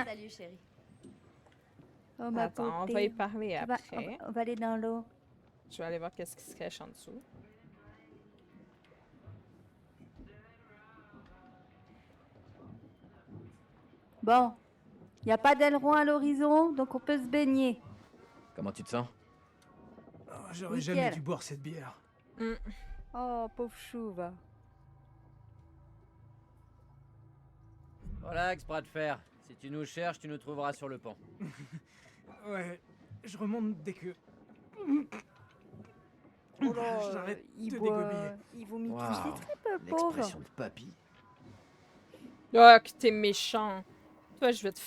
Salut, chérie. Oh, ma Attends, on beauté. va y parler Tu vas- après. on va aller dans l'eau. Je vais aller voir qu'est-ce qui se cache en dessous. Bon, il n'y a pas d'aileron à l'horizon, donc on peut se baigner. Comment tu te sens? Oh, j'aurais Nickel. jamais dû boire cette bière. Oh, pauvre chouva. Relax, bras de fer. Si tu nous cherches, tu nous trouveras sur le pont. Ouais, je remonte dès que... Oh là, J'arrête il de boit, dégobiller. il vomit tous Waouh, ses tripes, le pauvre. L'expression de papy. Oh, que t'es méchant. Toi, je vais te...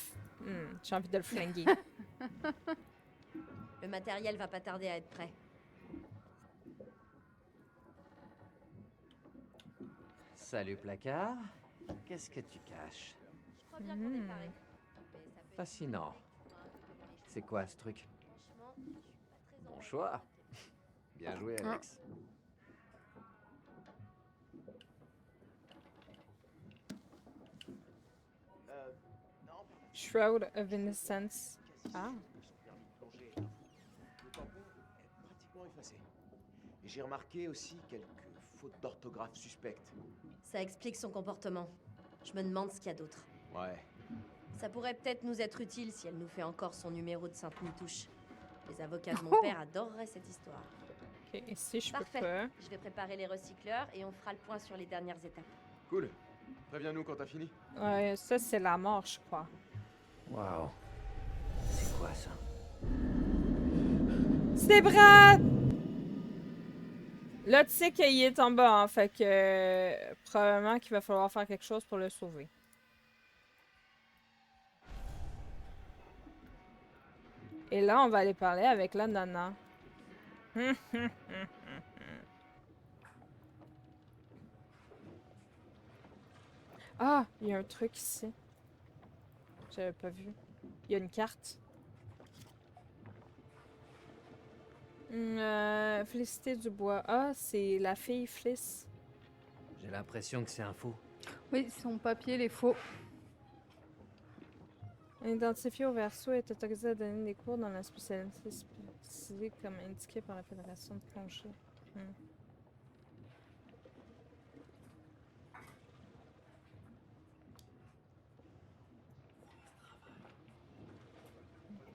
j'ai envie de le flinguer. Le matériel va pas tarder à être prêt. Salut, placard. Qu'est-ce que tu caches? Je crois bien qu'on est pareil. Fascinant. C'est quoi ce truc? Franchement, je suis pas très Bon choix. Bien joué, Alex. Shroud of Innocence. Ah. Le tampon est pratiquement effacé. Et j'ai remarqué aussi quelques fautes d'orthographe suspectes. Ça explique son comportement. Je me demande ce qu'il y a d'autre. Ouais. Ça pourrait peut-être nous être utile si elle nous fait encore son numéro de Sainte-Nitouche. Les avocats de mon père adoreraient cette histoire. Ok, et si je peux Parfait. pas... Je vais préparer les recycleurs et on fera le point sur les dernières étapes. Cool. Préviens-nous quand t'as fini. Ouais, ça, c'est la mort, je crois. Waouh. C'est quoi ça? C'est Brad! Là, tu sais qu'il est en bas, hein, fait que probablement qu'il va falloir faire quelque chose pour le sauver. Et là, on va aller parler avec la nana. Ah, il y a un truc ici. J'avais pas vu. Il y a une carte. Félicité Dubois. Ah, c'est la fille Fliss. J'ai l'impression que c'est un faux. Oui, son papier, il est faux. Identifié au verso est autorisé à donner des cours dans la spécialité spécialisée comme indiqué par la Fédération de plongée.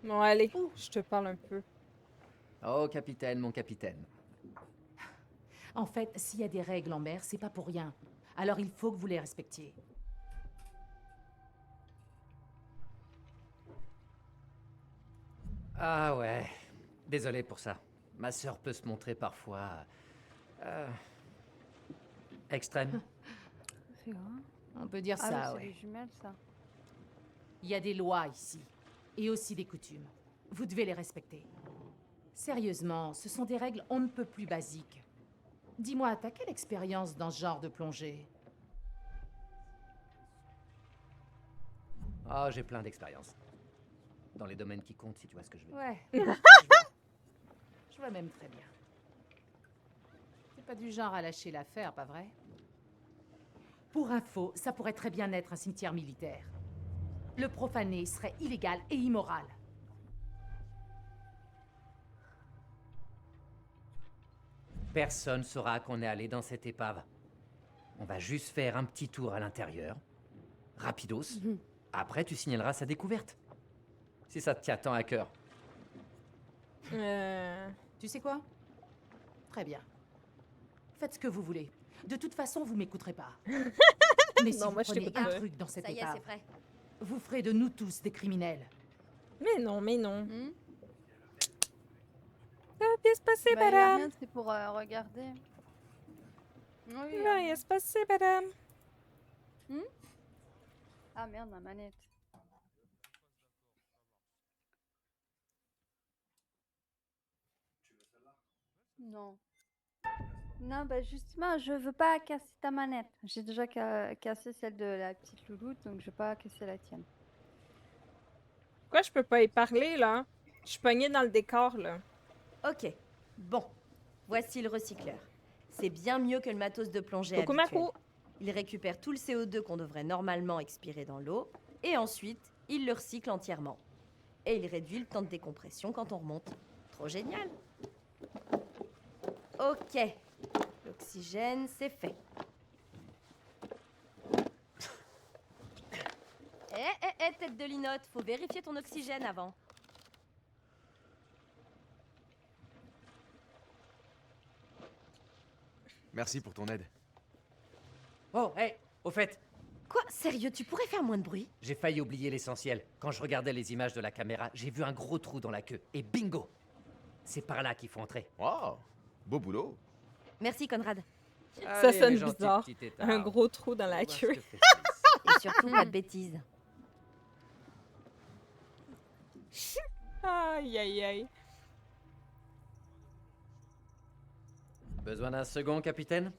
Bon, allez, je te parle un peu. Oh, capitaine, mon capitaine. En fait, s'il y a des règles en mer, c'est pas pour rien. Alors il faut que vous les respectiez. Ah ouais. Désolé pour ça. Ma sœur peut se montrer parfois... extrême. C'est vrai. On peut dire Ah ça, oui, c'est ouais. les jumelles, ça. Il y a des lois ici. Et aussi des coutumes. Vous devez les respecter. Sérieusement, ce sont des règles on ne peut plus basiques. Dis-moi, t'as quelle expérience dans ce genre de plongée? Ah, j'ai plein d'expériences. Dans les domaines qui comptent, si tu vois ce que je veux dire. Ouais. Je vois même très bien. T'es pas du genre à lâcher l'affaire, pas vrai? Pour info, ça pourrait très bien être un cimetière militaire. Le profaner serait illégal et immoral. Personne saura qu'on est allé dans cette épave. On va juste faire un petit tour à l'intérieur. Rapidos. Après, tu signaleras sa découverte. Si ça te tient tant à cœur. Tu sais quoi? Très bien. Faites ce que vous voulez. De toute façon, vous m'écouterez pas. Mais si Non, vous moi, je prenez t'écoute un pas. truc dans cette Ça y est, épave, c'est frais. vous ferez de nous tous des criminels. Mais non, mais non. Hmm. Ça va bien se passer, Bah, y a madame. rien, c'est pour regarder. Oui, Ça va bien se passer, madame. Ah merde, ma manette. Non. Non, bah justement, je veux pas casser ta manette. J'ai déjà cassé celle de la petite louloute, donc je veux pas casser la tienne. Pourquoi je peux pas y parler, là? Je suis pognée dans le décor, là. Ok, bon. Voici le recycleur. C'est bien mieux que le matos de plongée Coucou, habituel. Marco. Il récupère tout le CO2 qu'on devrait normalement expirer dans l'eau, et ensuite, il le recycle entièrement. Et il réduit le temps de décompression quand on remonte. Trop génial. Ok, l'oxygène, c'est fait. Tête de linotte, faut vérifier ton oxygène avant. Merci pour ton aide. Oh, hé, au fait, Quoi? Sérieux, tu pourrais faire moins de bruit? j'ai failli oublier l'essentiel. Quand je regardais les images de la caméra, j'ai vu un gros trou dans la queue. Et bingo! C'est par là qu'il faut entrer. Wow, beau boulot. Merci, Conrad. Ça Allez, sonne mes gentils bizarre. petits têtards. Un gros trou dans la On va se queue. faire plaisir. Et surtout, pas de bêtises. Aïe, aïe, aïe. Besoin d'un second, capitaine?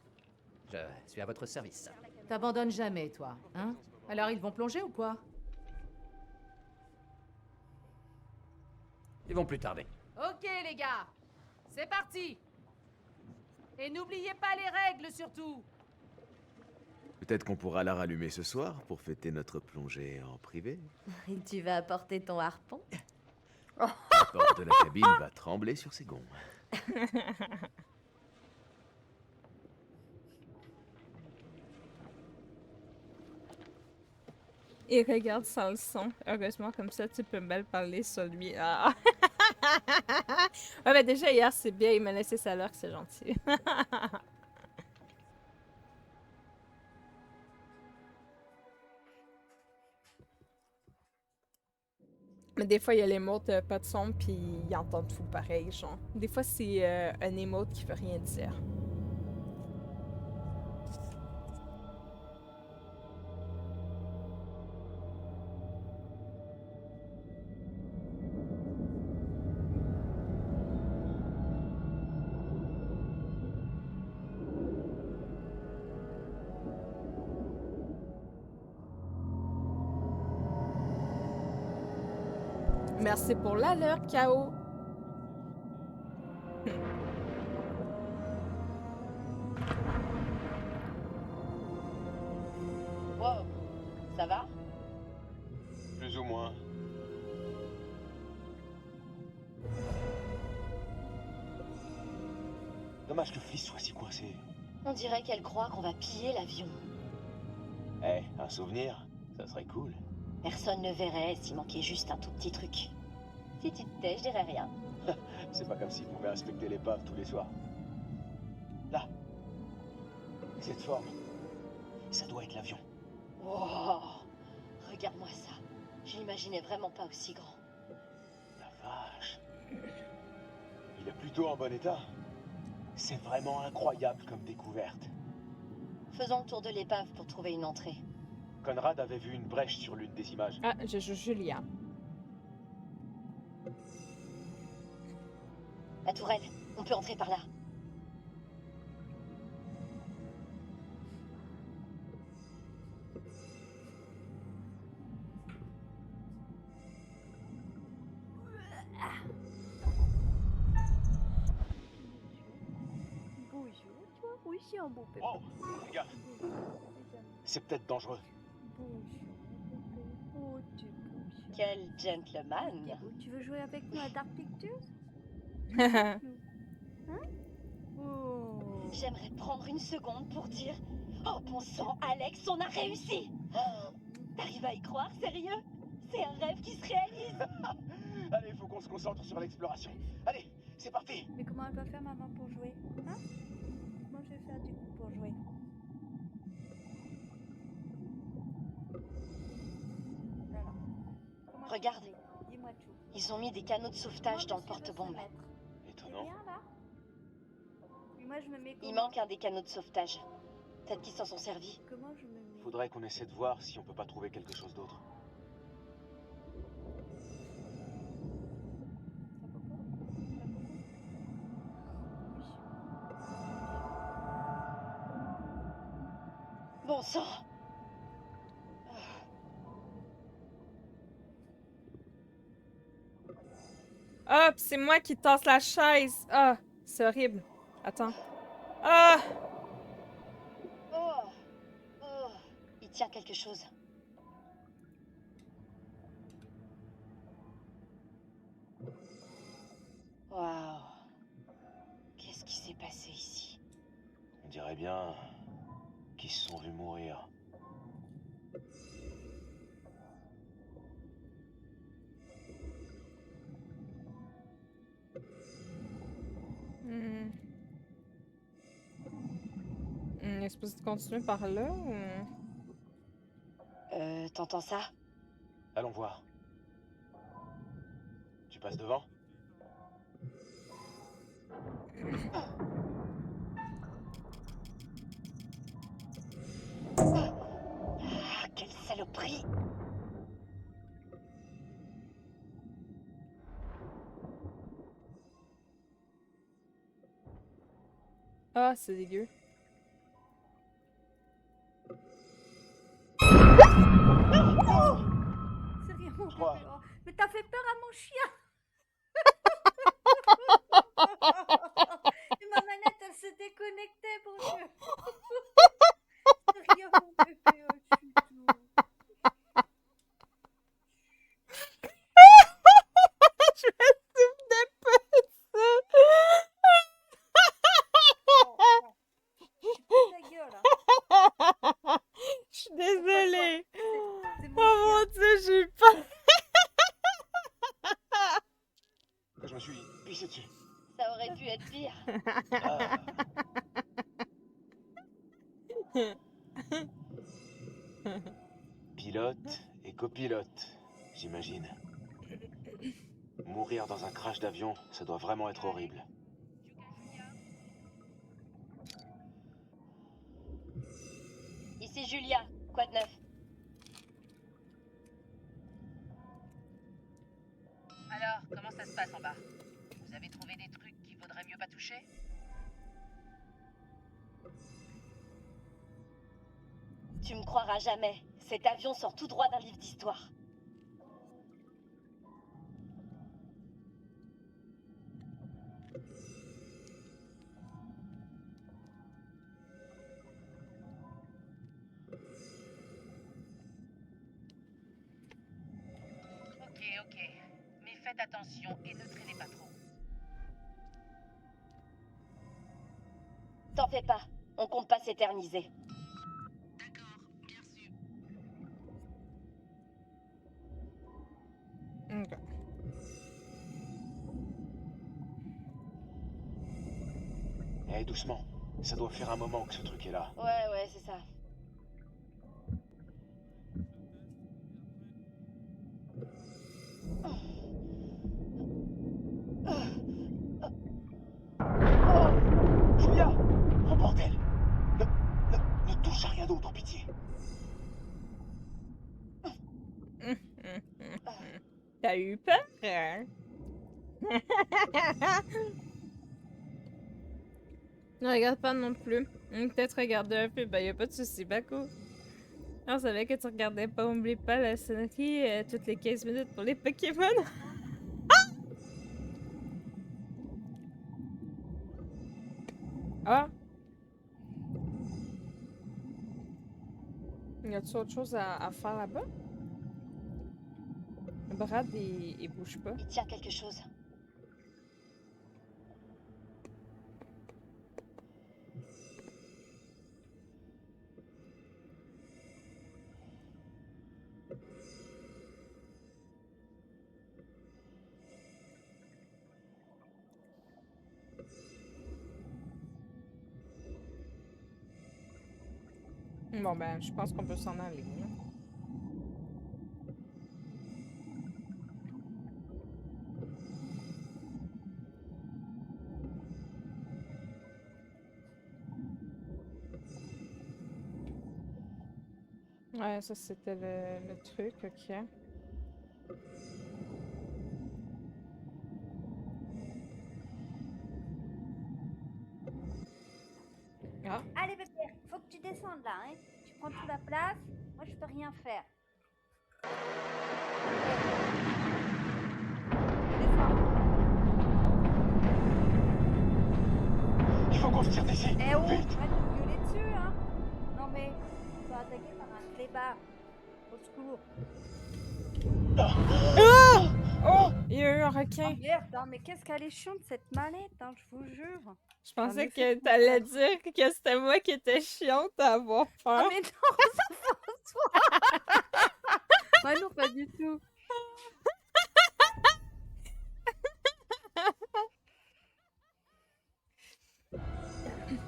Je suis à votre service. T'abandonnes jamais, toi, hein? Alors ils vont plonger ou quoi? Ils vont plus tarder. Ok, les gars, c'est parti! Et n'oubliez pas les règles, surtout! Peut-être qu'on pourra la rallumer ce soir pour fêter notre plongée en privé. Et tu vas apporter ton harpon? La porte de la cabine va trembler sur ses gonds. Il regarde sans le son. Heureusement, comme ça, tu peux mal parler sur lui. Ah. Ouais, ben déjà, hier, c'est bien. Il m'a laissé sa que c'est gentil. Mais des fois, il y a l'émote pas de son, puis il entend tout pareil, genre. Des fois, c'est un émote qui veut rien dire. Merci pour l'heure, K.O. Wow, ça va? Plus ou moins. Dommage que Fliss soit si coincé. On dirait qu'elle croit qu'on va piller l'avion. Eh, un souvenir, ça serait cool. Personne ne verrait s'il manquait juste un tout petit truc. Si tu te tais, je dirais rien. C'est pas comme s'il pouvait inspecter l'épave tous les soirs. Là. Cette forme. Ça doit être l'avion. Wow, regarde-moi ça. Je l'imaginais vraiment pas aussi grand. La vache. Il est plutôt en bon état. C'est vraiment incroyable comme découverte. Faisons le tour de l'épave pour trouver une entrée. Conrad avait vu une brèche sur l'une des images. Ah, je joue Julia. La tourelle, on peut entrer par là. Bonjour, Bonjour, mon bébé. Oh, les gars, c'est peut-être dangereux. Bonjour, mon bébé. Oh, tu es bonjour. Quel gentleman. Oh, tu veux jouer avec nous à Dark Pictures? Haha. Hein? Oh. J'aimerais prendre une seconde pour dire oh bon sang, Alex, on a réussi. Oh, t'arrives à y croire, sérieux? C'est un rêve qui se réalise. Allez, il faut qu'on se concentre sur l'exploration. Allez, c'est parti. Mais comment elle va faire, maman, pour jouer? Hein? Comment je vais faire du coup pour jouer? Alors, comment tu Regarde. fais? Dis-moi tout. Ils ont mis des canaux de sauvetage dans le Comment monsieur veut se porte-bombe. mettre? C'est Étonnant. bien là? Et moi je me mets Il comment? manque un des canaux de sauvetage. Peut-être qu'ils s'en sont servis. Comment je me mets? Faudrait qu'on essaie de voir si on peut pas trouver quelque chose d'autre. Ça peut pas? Ça peut pas? Bon sang. Hop, c'est moi qui tasse la chaise. Ah, c'est horrible. Attends. Ah! Oh. Oh. Il tient quelque chose. Waouh. Qu'est-ce qui s'est passé ici? On dirait bien qu'ils se sont vus mourir. Hmm. Est-ce que tu continuer par là ou... T'entends ça? Allons voir. Tu passes devant? Ah, quelle saloperie! Ah, c'est dégueu. C'est rien mon crois. bébé. Oh, mais t'as fait peur à mon chien. Et ma manette elle s'est déconnectée mon Dieu. C'est rien mon bébé. Oh, chouchou. Je me souvenais pas de ça. Ta gueule. Hein. Je suis désolée. C'est mon Oh chien. mon Dieu, j'ai eu peur. Je me suis pissé dessus. Ça aurait pu être pire. Ah. Pilote et copilote, j'imagine. Mourir dans un crash d'avion, ça doit vraiment être horrible. Ici Julia, quoi de neuf? Alors, comment ça se passe en bas? Vous avez trouvé des trucs qu'il vaudrait mieux pas toucher? Tu me croiras jamais. Cet avion sort tout droit d'un livre d'histoire. Ok. Mais faites attention et ne traînez pas trop. T'en fais pas, on compte pas s'éterniser. D'accord, bien reçu. Ok. Eh, doucement. Ça doit faire un moment que ce truc est là. Ouais, c'est ça. Julia! Oh bordel! Ne touche à rien d'autre, pitié. T'as eu peur? Hein? Ne regarde pas non plus. Peut-être regarder un peu, y a pas de souci, Baku. On savait que tu regardais pas, oublie pas la sonnerie toutes les 15 minutes pour les Pokémon. Ah! Y a-tu autre chose à faire là-bas? Brad, il bouge pas. Il tient quelque chose. Bon, ben, je pense qu'on peut s'en aller. Là. Ouais, ça c'était le truc, ok. Ah. Allez bébé, faut que tu descendes là, hein. Tu prends toute la place, moi je peux rien faire. Il faut qu'on se tire d'ici. Eh oh, Vite. arrête de me gueuler dessus, hein. Non mais, on peut attaquer par un clébard. Au secours. Ah! Oh! Il y a eu un requin. Oh merde, non, mais qu'est-ce qu'elle est chiante cette mallette, hein, je vous jure. Je pensais me que fait t'allais mal. dire que c'était moi qui étais chiante à avoir peur. Ah mais non, ça François. Ouais non, pas du tout.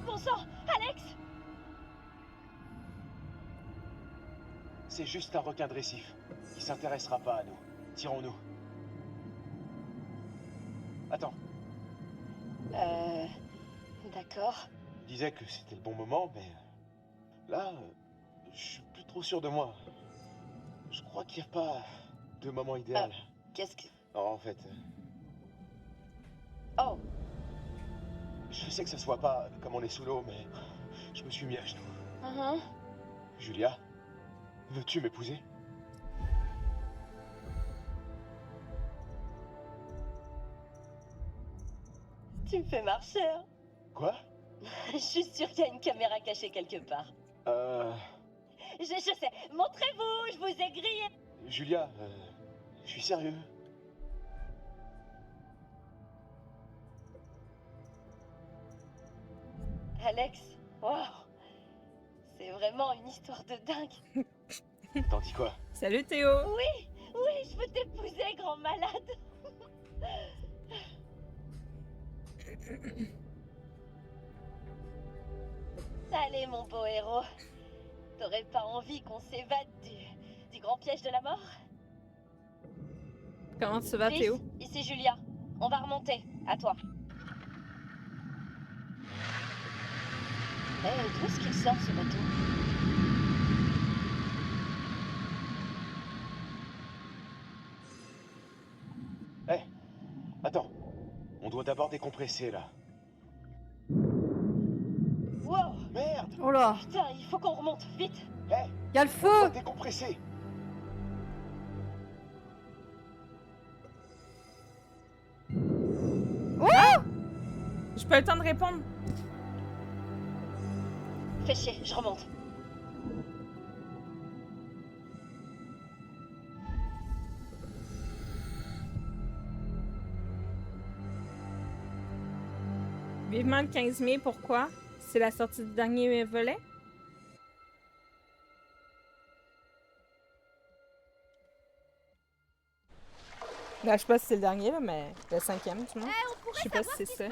Bon sang, Alex! C'est juste un requin de récif. Il s'intéressera pas à nous. Tirons-nous. Attends, D'accord. je disais que c'était le bon moment, mais... Là, je suis plus trop sûr de moi. Je crois qu'il n'y a pas de moment idéal. Qu'est-ce que... Non, en fait... Oh, Je sais que ça se voit pas comme on est sous l'eau, mais... Je me suis mis à genoux. Julia, veux-tu m'épouser? tu me fais marcher, hein. Quoi? Je suis sûre qu'il y a une caméra cachée quelque part. Je sais. Montrez-vous, je vous ai grillé. Julia, je suis sérieux. Alex, wow. C'est vraiment une histoire de dingue. T'en dis quoi? Salut Théo! Oui, je veux t'épouser, grand malade. Allez, mon beau héros. T'aurais pas envie qu'on s'évade du grand piège de la mort? Comment tu vas, Chris, Théo? ici Julia. On va remonter. À toi. D'où est-ce qu'il sort, ce bateau? Hé, attends. On doit d'abord décompresser, là. Wow! Merde! Oh là, Putain, il faut qu'on remonte, vite! Hé, y a le on doit feu. décompresser. J'ai pas le temps de répondre. Fais chier, je remonte. Vivement le 15 mai, pourquoi? C'est la sortie du dernier volet? Là, je sais pas si c'est le dernier, là, mais le 5e, du moins. Je sais pas si c'est ça.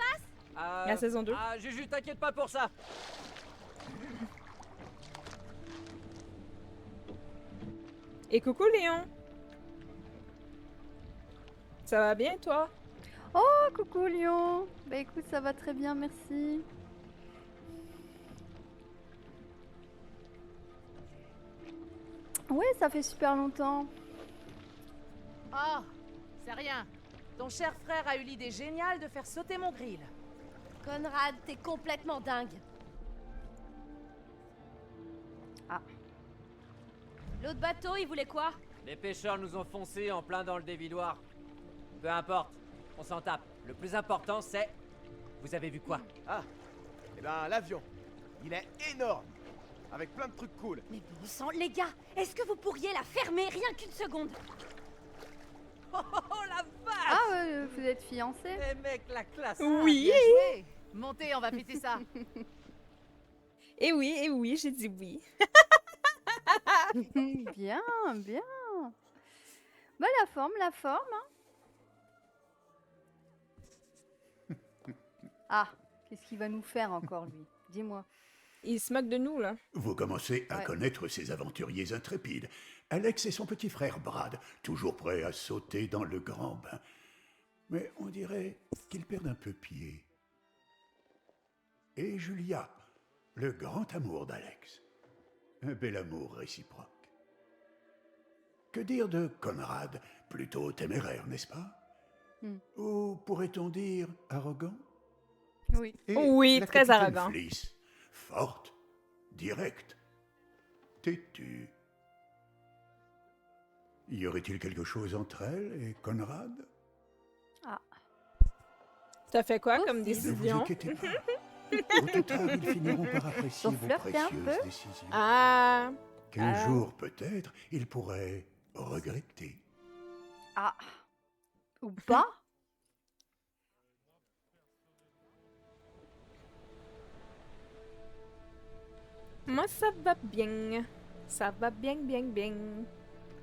La saison 2. Ah, Juju, t'inquiète pas pour ça. Et coucou Léon! Ça va bien, toi? Oh, coucou Lyon. Bah écoute, ça va très bien, merci. Ouais, ça fait super longtemps. Oh, c'est rien. Ton cher frère a eu l'idée géniale de faire sauter mon grill. Conrad, t'es complètement dingue. Ah. L'autre bateau, il voulait quoi? Les pêcheurs nous ont foncé en plein dans le dévidoir. Peu importe, on s'en tape. Le plus important, c'est... Vous avez vu quoi? Ah, eh ben l'avion. Il est énorme. avec plein de trucs cool. Mais bon sang, les gars, est-ce que vous pourriez la fermer rien qu'une seconde? Oh, la vache! Ah, vous êtes fiancés? Eh mec, la classe! Oui. Bien joué! Montez, on va fêter ça! Et oui, j'ai dit oui. Bien, bien. Bah, la forme, hein. Ah, qu'est-ce qu'il va nous faire encore, lui? Dis-moi. Il se moque de nous, là. Vous commencez à Ouais. connaître ces aventuriers intrépides. Alex et son petit frère Brad, toujours prêts à sauter dans le grand bain. Mais on dirait qu'ils perdent un peu pied. Et Julia, le grand amour d'Alex. Un bel amour réciproque. Que dire de Conrad, plutôt téméraire, n'est-ce pas? Ou pourrait-on dire arrogant? Oui. Et Oui, la très capitaine arrogant. Fliss, forte, directe, têtue. Y aurait-il quelque chose entre elle et Conrad? Ah. T'as fait quoi comme Ne vous décision? inquiétez pas. Au total, ils finiront par apprécier Ils ont vos flirté un précieuses peu. décisions. Ah. Qu'un jour, peut-être, ils pourraient regretter. Ah. Ou pas? Moi, ça va bien. Ça va bien, bien, bien.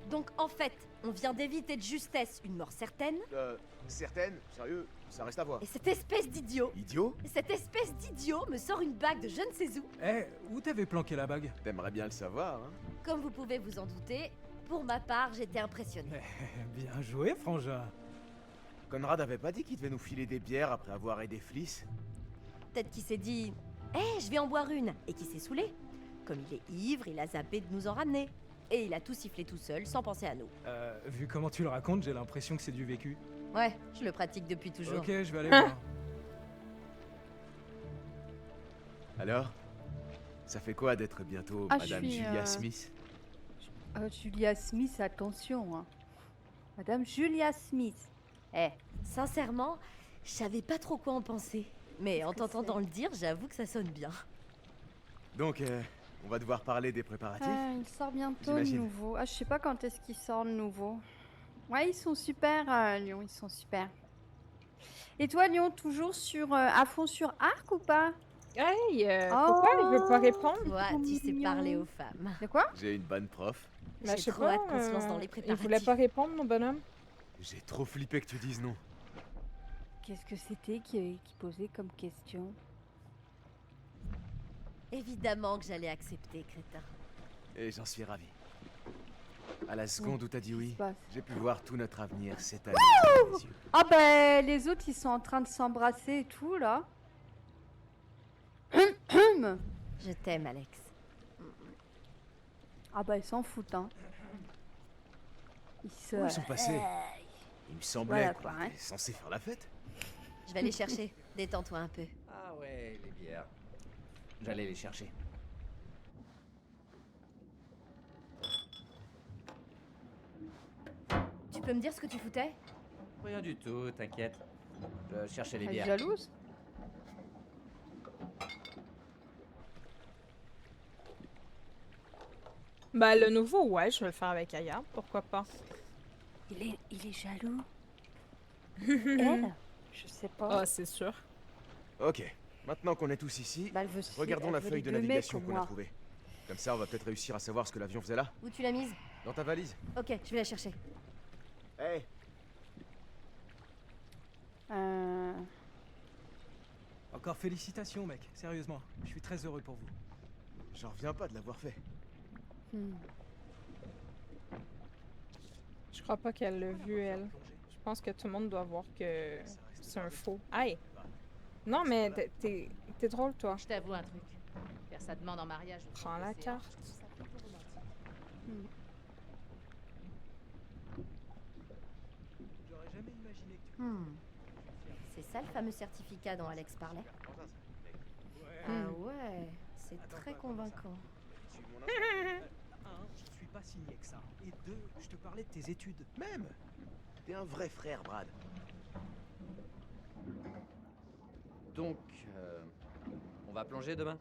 Donc en fait, on vient d'éviter de justesse une mort certaine, Certaines, sérieux, ça reste à voir. et cette espèce d'idiot, Idiot? me sort une bague de je ne sais où. Eh, où t'avais planqué la bague? T'aimerais bien le savoir, hein? Comme vous pouvez vous en douter, pour ma part, j'étais impressionnée. Bien joué, frangin. Conrad avait pas dit qu'il devait nous filer des bières après avoir aidé Fliss? Peut-être qu'il s'est dit « Eh, je vais en boire une !» et qu'il s'est saoulé. Comme il est ivre, il a zappé de nous en ramener. Et il a tout sifflé tout seul, sans penser à nous. Vu comment tu le racontes, j'ai l'impression que c'est du vécu. Ouais, je le pratique depuis toujours. Ok, je vais aller voir. Alors? Ça fait quoi d'être bientôt Ah, je Madame suis, Julia Smith? Julia Smith, attention. Hein. Madame Julia Smith. Eh, Sincèrement, je savais pas trop quoi en penser. Mais en t'entendant le dire, j'avoue que ça sonne bien. Donc, on va devoir parler des préparatifs? il sort bientôt le J'imagine. nouveau. Ah, je sais pas quand est-ce qu'il sort le nouveau. Ouais, ils sont super, Lyon, ils sont super. Et toi, Lyon, toujours à fond sur Arc ou pas? Hey, pourquoi il veut pas répondre? Toi, tu sais mignon. parler aux femmes. De quoi? J'ai une bonne prof. Ben, je J'ai sais trop pas. hâte qu'on se lance dans les Il préparatifs. voulait pas répondre, mon bonhomme. J'ai trop flippé que tu dises non. Qu'est-ce que c'était qui posait comme question? Évidemment que j'allais accepter, crétin. Et j'en suis ravi. À la seconde où t'as dit oui, se passe j'ai pu voir tout notre avenir s'étaler sous mes yeux. Ah ben, les autres, ils sont en train de s'embrasser et tout, là. Je t'aime, Alex. Ah bah, ils s'en foutent, hein. Où ils sont passés? Il me semblait Voilà, qu'on quoi, hein. était censé faire la fête. Je vais aller chercher. Détends-toi un peu. Ah ouais, les bières. J'allais les chercher. Tu peux me dire ce que tu foutais? Rien du tout, t'inquiète. Je cherchais les Elle est bières. jalouse? Ben, le nouveau, ouais, je vais le faire avec Aya. Pourquoi pas? Il est jaloux. Elle? Je sais pas. Ah, c'est sûr. Ok, maintenant qu'on est tous ici, Bah, elle veut regardons elle la veut feuille les de deux navigation mecs, qu'on a moi. trouvée. Comme ça, on va peut-être réussir à savoir ce que l'avion faisait là. Où tu l'as mise? Dans ta valise. Ok, je vais la chercher. Hey, Encore félicitations, mec. Sérieusement, je suis très heureux pour vous. j'en reviens pas de l'avoir fait. Je crois pas qu'elle l'a vu, elle. Je pense que tout le monde doit voir que c'est un faux. Hey! Non, mais t'es drôle, toi. Je t'avoue un truc. Faire sa demande en mariage. au Prends bord de la l'océan, carte. je trouve ça plutôt romantique. J'aurais jamais imaginé que tu... C'est ça le fameux certificat dont Alex parlait? Ah ouais, c'est très convaincant. Un, je suis pas signé que ça. Et deux, je te parlais de tes études. Même! T'es un vrai frère, Brad. Donc, on va plonger demain?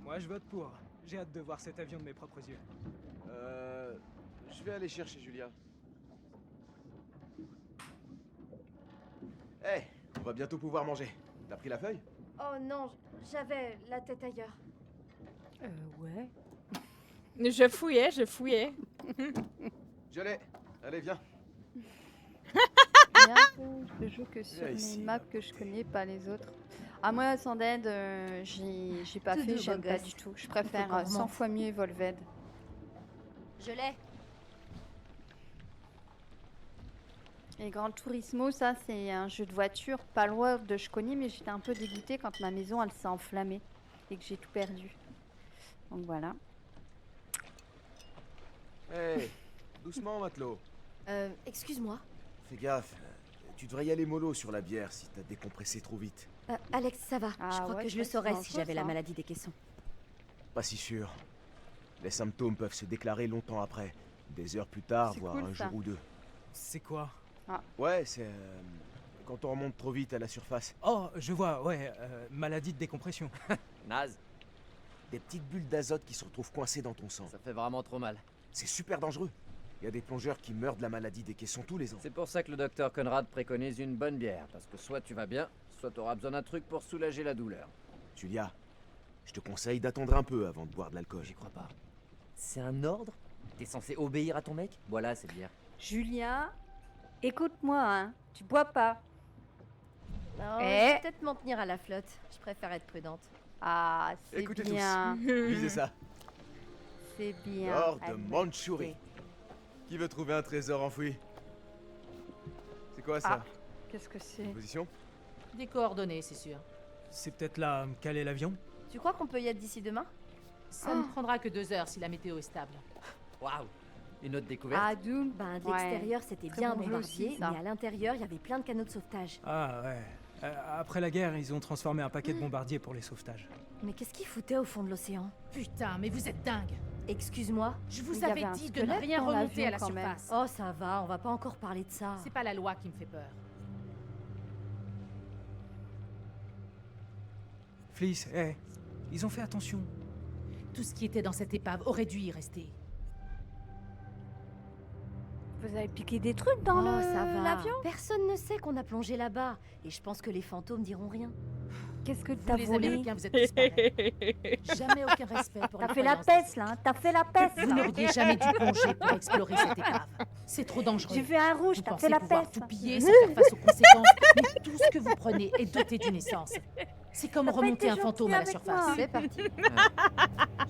Moi, je vote pour. J'ai hâte de voir cet avion de mes propres yeux. Je vais aller chercher Julia. Hey, on va bientôt pouvoir manger. T'as pris la feuille? Oh non, j'avais la tête ailleurs. Ouais. Je fouillais. Je l'ai. Allez, viens. Je joue que sur Viens les ici, maps que je connais, pas les autres. Ah, moi, Sanded, j'ai pas Tous fait, deux j'aime beaux pas gosses. du tout. Je Faut préfère qu'on 100 remonte. fois mieux Evolved. Je l'ai. Et Gran Turismo, ça, c'est un jeu de voiture, pas loin de je connais, mais j'étais un peu dégoûtée quand ma maison, elle s'est enflammée et que j'ai tout perdu. Donc voilà. Hey, doucement, matelot. Excuse-moi. Fais gaffe. Tu devrais y aller mollo sur la bière si t'as décompressé trop vite. Alex, ça va. Ah je crois ouais, que je je le crois que saurais c'est si dangereux, j'avais la ça. maladie des caissons. Pas si sûr. Les symptômes peuvent se déclarer longtemps après. Des heures plus tard, C'est voire cool, un ça. jour ou deux. C'est quoi? Ouais, c'est... quand on remonte trop vite à la surface. Oh, je vois, ouais, maladie de décompression. Naze, Des petites bulles d'azote qui se retrouvent coincées dans ton sang. ça fait vraiment trop mal. C'est super dangereux. Il y a des plongeurs qui meurent de la maladie des caissons tous les ans. C'est pour ça que le docteur Conrad préconise une bonne bière, parce que soit tu vas bien, soit t'auras besoin d'un truc pour soulager la douleur. Julia, je te conseille d'attendre un peu avant de boire de l'alcool. J'y crois pas. C'est un ordre? T'es censé obéir à ton mec? Voilà, c'est bière. Julia, écoute-moi, hein. Tu bois pas. Non, Eh. je vais peut-être m'en tenir à la flotte. Je préfère être prudente. Ah, c'est Écoutez bien. Lisez ça. C'est bien. L'or de Allez. Mandchourie. Qui veut trouver un trésor enfoui? C'est quoi ça? Qu'est-ce que c'est? Position? Des coordonnées, c'est sûr. C'est peut-être là quel est l'avion? Tu crois qu'on peut y être d'ici demain? Ça ne prendra que 2 heures si la météo est stable. Waouh! Une autre découverte? Ah, Doom. Ben, de Ouais. l'extérieur, c'était Très bien bon jeu bombardier, aussi, ça. mais à l'intérieur, il y avait plein de canaux de sauvetage. Ah ouais. Après la guerre, ils ont transformé un paquet de bombardiers pour les sauvetages. Mais qu'est-ce qu'ils foutaient au fond de l'océan? Putain, mais vous êtes dingue. Excuse-moi. Je vous Il y avait avais un dit de ne squelette rien dans remonter à la l'avion, quand même. surface. Oh, ça va, on va pas encore parler de ça. C'est pas la loi qui me fait peur. Fleece, ils ont fait attention. Tout ce qui était dans cette épave aurait dû y rester. Vous avez piqué des trucs dans Oh, ça va. l'avion? Personne ne sait qu'on a plongé là-bas. Et je pense que les fantômes diront rien. Qu'est-ce que Vous, t'as les volé? Américains, vous êtes tous pareils. Jamais aucun respect pour T'as les fait la croyances peste, là, hein. T'as fait la peste, Vous là. n'auriez jamais dû plonger pour explorer cette épave. C'est trop dangereux. J'ai vu un rouge, Vous t'as pensez fait la pouvoir peste. tout piller sans faire face aux conséquences, mais tout ce que vous prenez est doté d'une essence. C'est comme T'as pas remonter été un fantôme à la gentil avec surface. moi. C'est parti.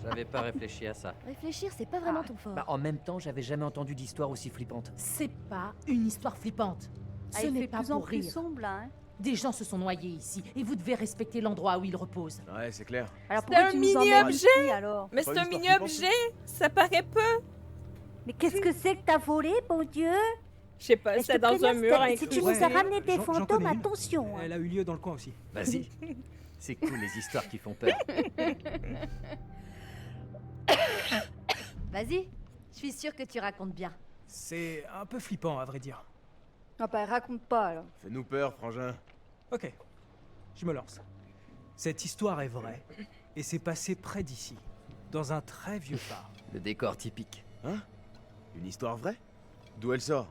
J'avais pas réfléchi à ça. Réfléchir, c'est pas vraiment ton fort. Bah, en même temps, j'avais jamais entendu d'histoire aussi flippante. C'est pas une histoire flippante. Ah, Ce il n'est fait pas plus en pour plus rire. sombre, là, hein. Des gens se sont noyés ici et vous devez respecter l'endroit où ils reposent. Ouais, c'est clair. Alors C'est pourquoi un tu nous emmènes mini-objet. ici, alors? Mais Pas c'est un une histoire mini-objet, ça paraît peu. Mais qu'est-ce que c'est que t'as volé, bon Dieu? Je sais pas, Mais je c'est te dans un préviens, mur si tu nous incrusté. as ramené des J'en fantômes, connais une. attention, hein. Elle a eu lieu dans le coin aussi. Vas-y. C'est cool les histoires qui font peur. Vas-y, je suis sûre que tu racontes bien. C'est un peu flippant, à vrai dire. Ah bah raconte pas, alors. Fais-nous peur, frangin. Ok, je me lance. Cette histoire est vraie, et c'est passé près d'ici, dans un très vieux phare. Le décor typique. Hein? Une histoire vraie? D'où elle sort?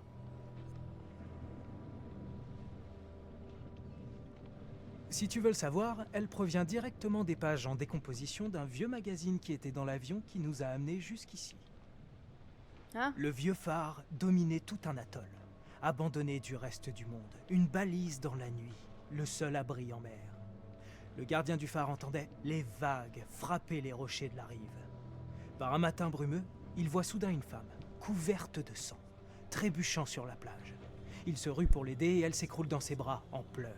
Si tu veux le savoir, elle provient directement des pages en décomposition d'un vieux magazine qui était dans l'avion qui nous a amenés jusqu'ici. Hein? Le vieux phare dominait tout un atoll, abandonné du reste du monde, une balise dans la nuit, le seul abri en mer. Le gardien du phare entendait les vagues frapper les rochers de la rive. Par un matin brumeux, il voit soudain une femme, couverte de sang, trébuchant sur la plage. Il se rue pour l'aider et elle s'écroule dans ses bras en pleurs.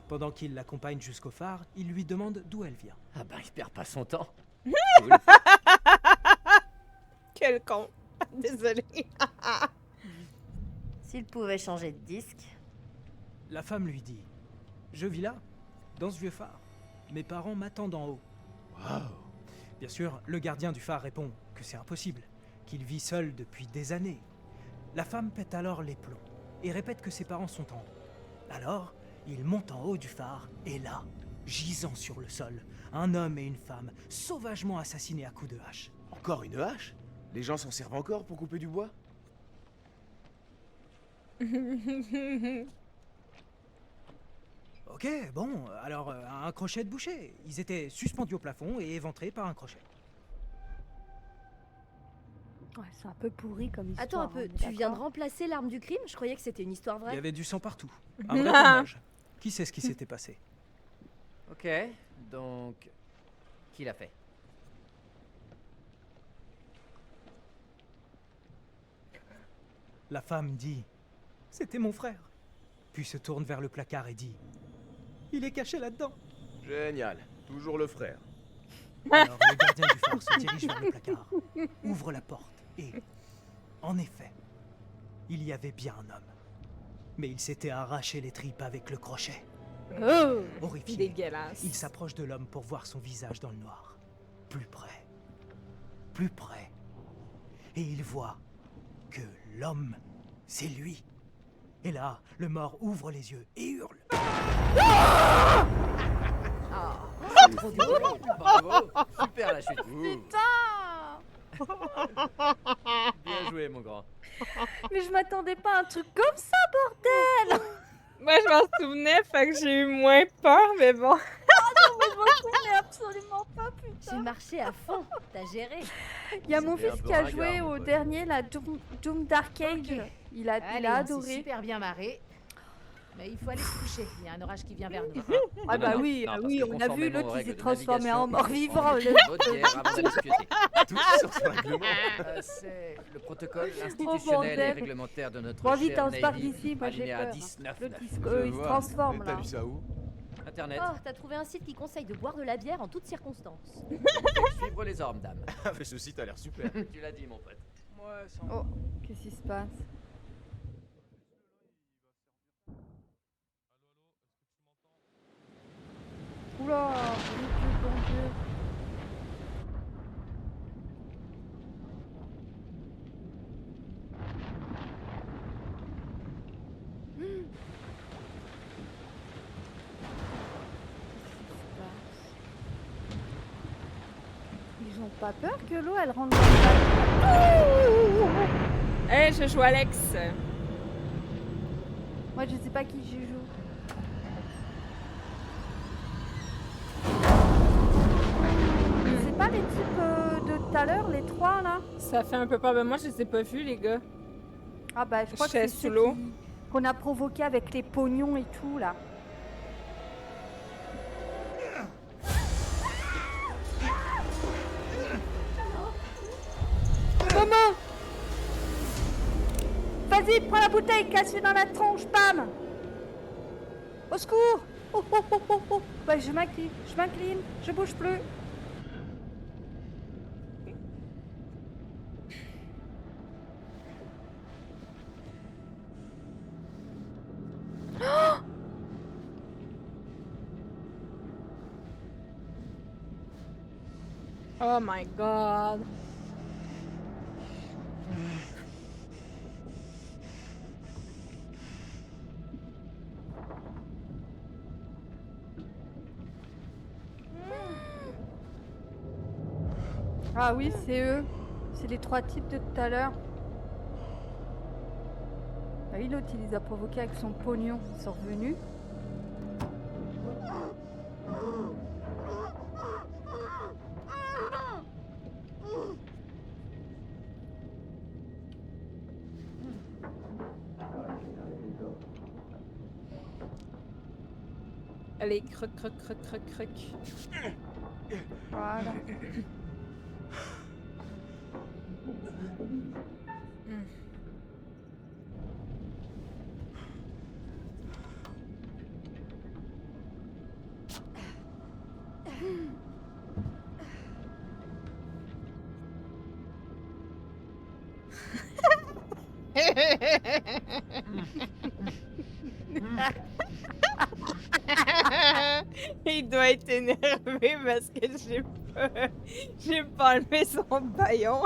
Pendant qu'il l'accompagne jusqu'au phare, il lui demande d'où elle vient. Ah bah, il perd pas son temps. Quel con. Désolé. S'il pouvait changer de disque. La femme lui dit « Je vis là, dans ce vieux phare. Mes parents m'attendent en haut. » Waouh! Bien sûr, le gardien du phare répond que c'est impossible, qu'il vit seul depuis des années. La femme pète alors les plombs et répète que ses parents sont en haut. Alors, il monte en haut du phare et là, gisant sur le sol, un homme et une femme, sauvagement assassinés à coups de hache. Encore une hache? Les gens s'en servent encore pour couper du bois? Ok, bon, alors un crochet de boucher. Ils étaient suspendus au plafond et éventrés par un crochet. Ouais, c'est un peu pourri comme histoire. Attends un peu, on est tu viens de d'accord. remplacer l'arme du crime? Je croyais que c'était une histoire Il y vraie. avait du sang partout. Un vrai tournage. Qui sait ce qui s'était passé? Ok, donc... Qui l'a fait? La femme dit « C'était mon frère ». Puis se tourne vers le placard et dit « Il est caché là-dedans ». Génial. Toujours le frère. Alors le gardien du phare se dirige vers le placard, ouvre la porte et, en effet, il y avait bien un homme. Mais il s'était arraché les tripes avec le crochet. Oh, Horrifié, dégueulasse. il s'approche de l'homme pour voir son visage dans le noir. Plus près. Et il voit que l'homme, c'est lui. Et là, le mort ouvre les yeux et hurle. C'est trop dur. Bravo, super la chute. Putain! Bien joué, mon grand. Mais je m'attendais pas à un truc comme ça, bordel! Moi, je m'en souvenais, fait que j'ai eu moins peur, mais bon. Mais je m'en souvenais absolument pas, J'ai putain! marché à fond, t'as géré. Il y a mon C'était un fils peu qui a ringard, joué mon au pote. dernier, la Doom Dark Age. Ok. Il a Allez, a on s'est adoré. super bien marré. Mais il faut aller se coucher. Il y a un orage qui vient vers nous. Ah bah Non, oui, non, parce oui, que on a vu conformément l'autre aux qui s'est règles de transformé en navigation, mort-vivant. on le- fait une bonne bière avant d'aller se pioter. Tout sur ce règlement. C'est le protocole institutionnel et bordel. réglementaire de notre Bon, vite, chère on se part Navy, d'ici, moi j'ai alinéa peur. 19.9. L'autre, il se Je vois. transforme Et T'as là. lu ça où? Internet, Oh, t'as trouvé un site qui conseille de boire de la bière en toutes circonstances. suivre les ordres, dame. Ah, mais ce site a l'air super. Tu l'as dit, mon pote. Oh, qu'est-ce qui se passe? Oula, bon Dieu. Ils ont pas peur que l'eau elle rentre dans le bateau? Hey, je joue Alex. Moi je sais pas qui je joue. C'est pas les types de tout à l'heure, les trois là? Ça fait un peu peur, mais moi, je les ai pas vus, les gars. Ah bah je crois que J'étais c'est sous ceux l'eau. qu'on a provoqué avec les pognons et tout là. Momo! Vas-y, prends la bouteille, casse-lui dans la tronche, bam! Au secours! Oh, oh, oh, oh, oh. Bah, je m'incline, je bouge plus. Oh my god. Ah oui, c'est eux. C'est les trois types de tout à l'heure. Ah oui, l'autre, il les a provoqués avec son pognon. Ils sont revenus. Allez, croc, croc, croc, croc, croc. Voilà. Il doit être énervé parce que j'ai pas enlevé son baillon.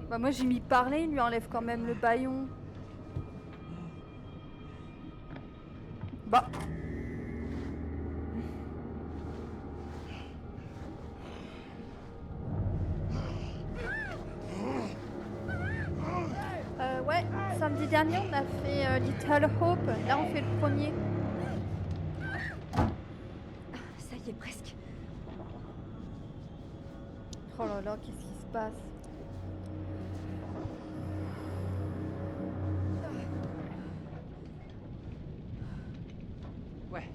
Bah moi j'ai mis parler, il lui enlève quand même le baillon. Bah. samedi dernier, on a fait Little Hope. Là, on fait le premier. Ça y est, presque. Oh là là, qu'est-ce qui se passe? Ouais,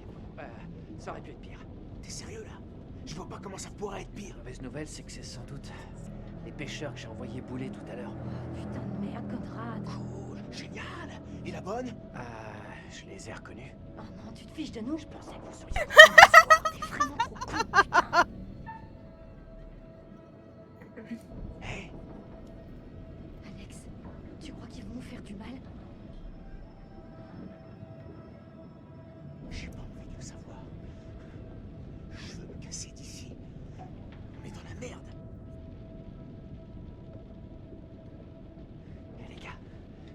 ça aurait pu être pire. T'es sérieux là? Je vois pas comment ça pourrait être pire. La mauvaise nouvelle, c'est que c'est sans doute les pêcheurs que j'ai envoyés bouler tout à l'heure. Putain de merde, Conrad. Cool, génial. Et la bonne? Je les ai reconnus. Oh non, tu te fiches de nous? Je pensais que vous seriez... T'es vraiment trop con, putain. Hey, Alex, tu crois qu'ils vont nous faire du mal? j'ai pas envie de le savoir. Je veux me casser d'ici. Mais dans la merde. Eh les gars,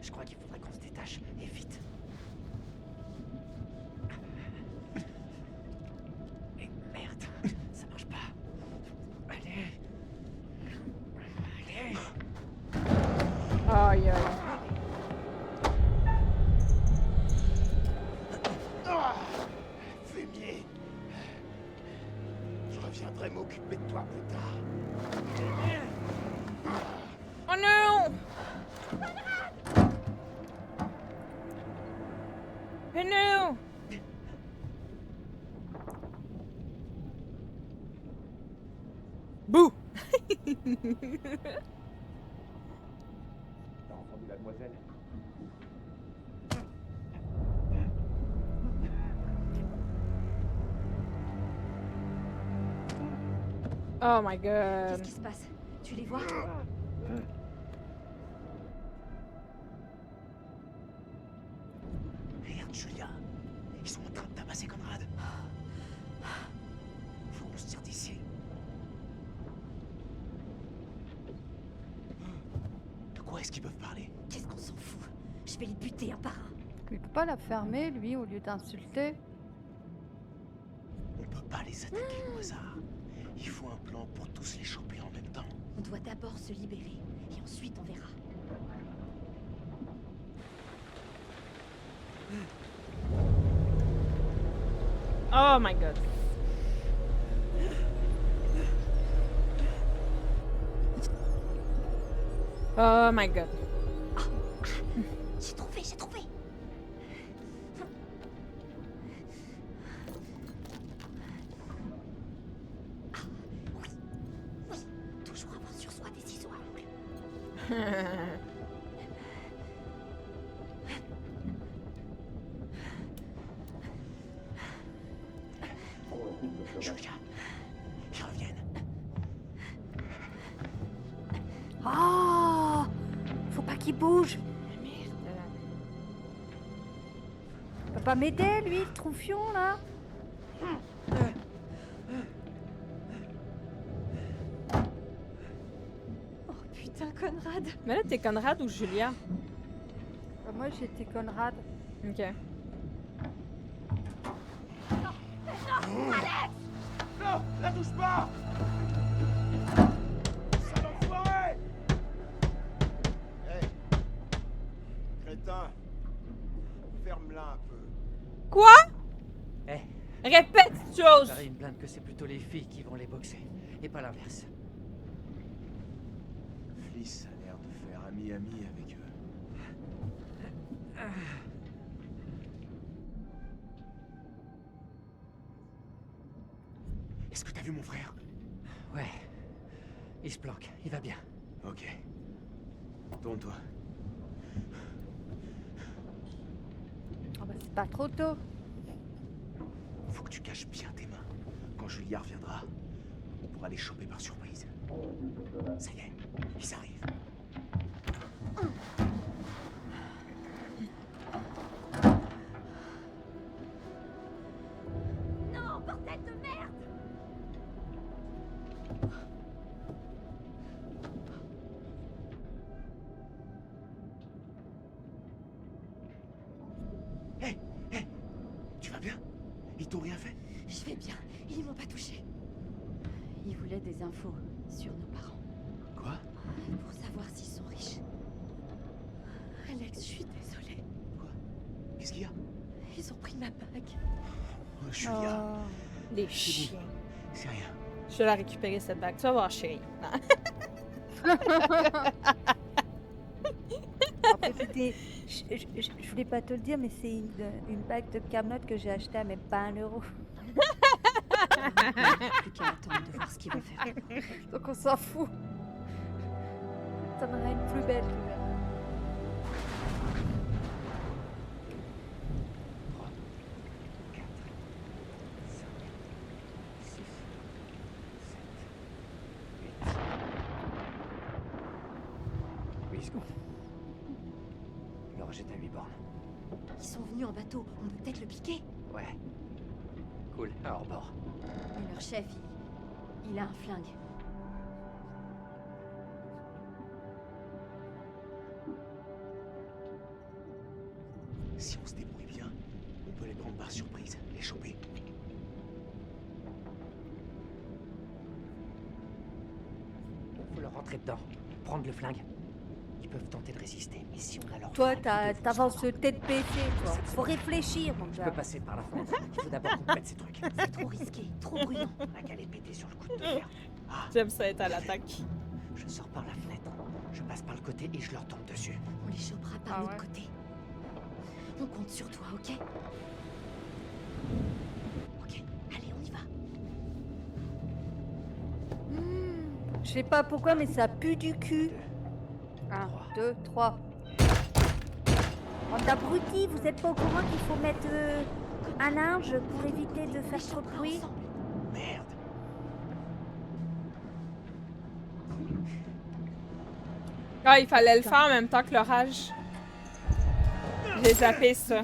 je crois qu'il faudrait qu'on se détache, et vite. Mais merde, ça marche pas. Allez. Allez. Aïe, aïe. Fumier. Je reviendrai m'occuper de toi plus tard. Oh non! Oh non! Bouh! T'as entendu la demoiselle? Oh my god. Qu'est-ce qui se passe? Tu les vois? Merde, Julia. Ils sont en train de tabasser Conrad. Faut qu'on se tire d'ici. De quoi est-ce qu'ils peuvent parler? Qu'est-ce qu'on s'en fout? Je vais les buter un par un. Il peut pas la fermer, lui, au lieu d'insulter. On peut pas les attaquer au hasard. Il faut un plan pour tous les choper en même temps. On doit d'abord se libérer, et ensuite on verra. Oh my god. Oh my god. J'ai trouvé, j'ai trouvé! Ah, oui, oui, toujours avoir sur soi des ciseaux à l'ongle. Julia, ils reviennent. Oh! Faut pas qu'il bouge. Il peut pas m'aider, lui, le troufion, là? Oh putain, Conrad! Mais là, t'es Conrad ou Julia? Moi, j'étais Conrad. Ok. Non, la touche pas! Sale enfoiré! Hey! Crétin! Ferme-la un peu. Quoi? Eh, Répète cette chose! Pareil, il me blâme que c'est plutôt les filles qui vont les boxer, et pas l'inverse. Fliss a l'air de faire ami-ami avec eux. Est-ce que t'as vu mon frère? Ouais, il se planque, il va bien. Ok. Tourne-toi. Oh, bah, c'est pas trop tôt. Faut que tu caches bien tes mains. Quand Julia reviendra, on pourra les choper par surprise. Ça y est, ils arrivent. Non, bordel de merde! Hé, hé, tu vas bien? Ils t'ont rien fait? Je vais bien, ils m'ont pas touché. Il voulait des infos sur nos parents. Quoi? Pour savoir s'ils sont riches. Alex, je suis désolée. Qu'est-ce qu'il y a? Ils ont pris ma bague. Oh, Julia. Les chiens. C'est rien. Je vais la récupérer cette bague. Tu vas voir, chérie. En fait, c'était. Je voulais pas te le dire, mais c'est une bague de Camelot que j'ai achetée à même pas 1 euro. Plus qu'à attendre de voir ce qu'ils vont faire. Donc on s'en fout. T'en auras une plus belle. Oui, second. Le rejet à 8 bornes. Ils sont venus en bateau. On peut peut-être le piquer. Ouais. Cool, à hors-bord. Mais leur chef, il a un flingue. Si on se débrouille bien, on peut les prendre par surprise, les choper. Faut leur rentrer dedans, prendre le flingue. Ils peuvent tenter de résister, mais si on a leur Toi, flingue, ils t'avances tête baissée, toi. Faut réfléchir, mon Je gars. peux passer par la fenêtre. Il faut d'abord qu'on pète ces trucs. C'est trop risqué, trop bruyant. On a qu'à les péter sur le coup de fer. J'aime ça être à l'attaque. Je sors par la fenêtre, je passe par le côté et je leur tombe dessus. On les chopera par l'autre côté. On compte sur toi, ok? Ok, allez, on y va. Je sais pas pourquoi, mais ça pue du cul. 1, 2, 3. Oh, d'abruti, vous êtes pas au courant qu'il faut mettre un linge pour éviter de faire trop de bruit? Merde. Ah, il fallait le faire en même temps que l'orage. J'ai zappé ça.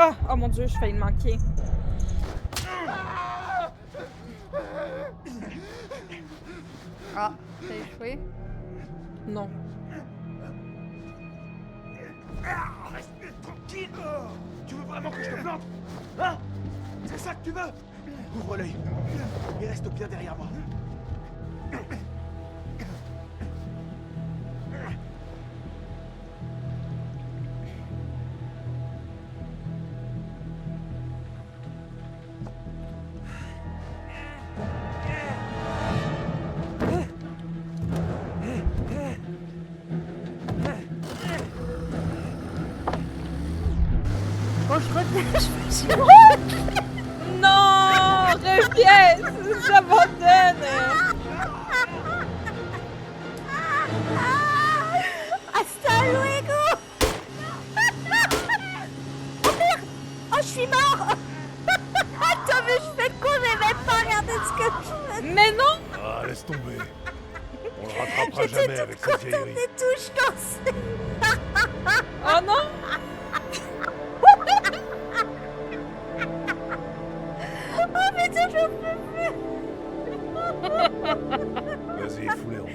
Oh, oh mon dieu, je failli le manquer. Ah, t'as échoué? Non. Reste tranquille. Tu veux vraiment que je te plante? Hein? C'est ça que tu veux? Ouvre l'œil. Et reste bien derrière moi. Bon, je reviens, Non, reviens, j'abandonne. Hasta luego. Oh merde. Oh, je suis mort. Attends, mais je fais quoi? J'ai même pas regardé ce que je fais. Mais non. Ah, laisse tomber. On le rattrapera J'étais jamais toute avec cette contente vieillerie. des touches cassées. Oh non. Oh putain, j'en peux plus. Vas-y, fous-les en bas.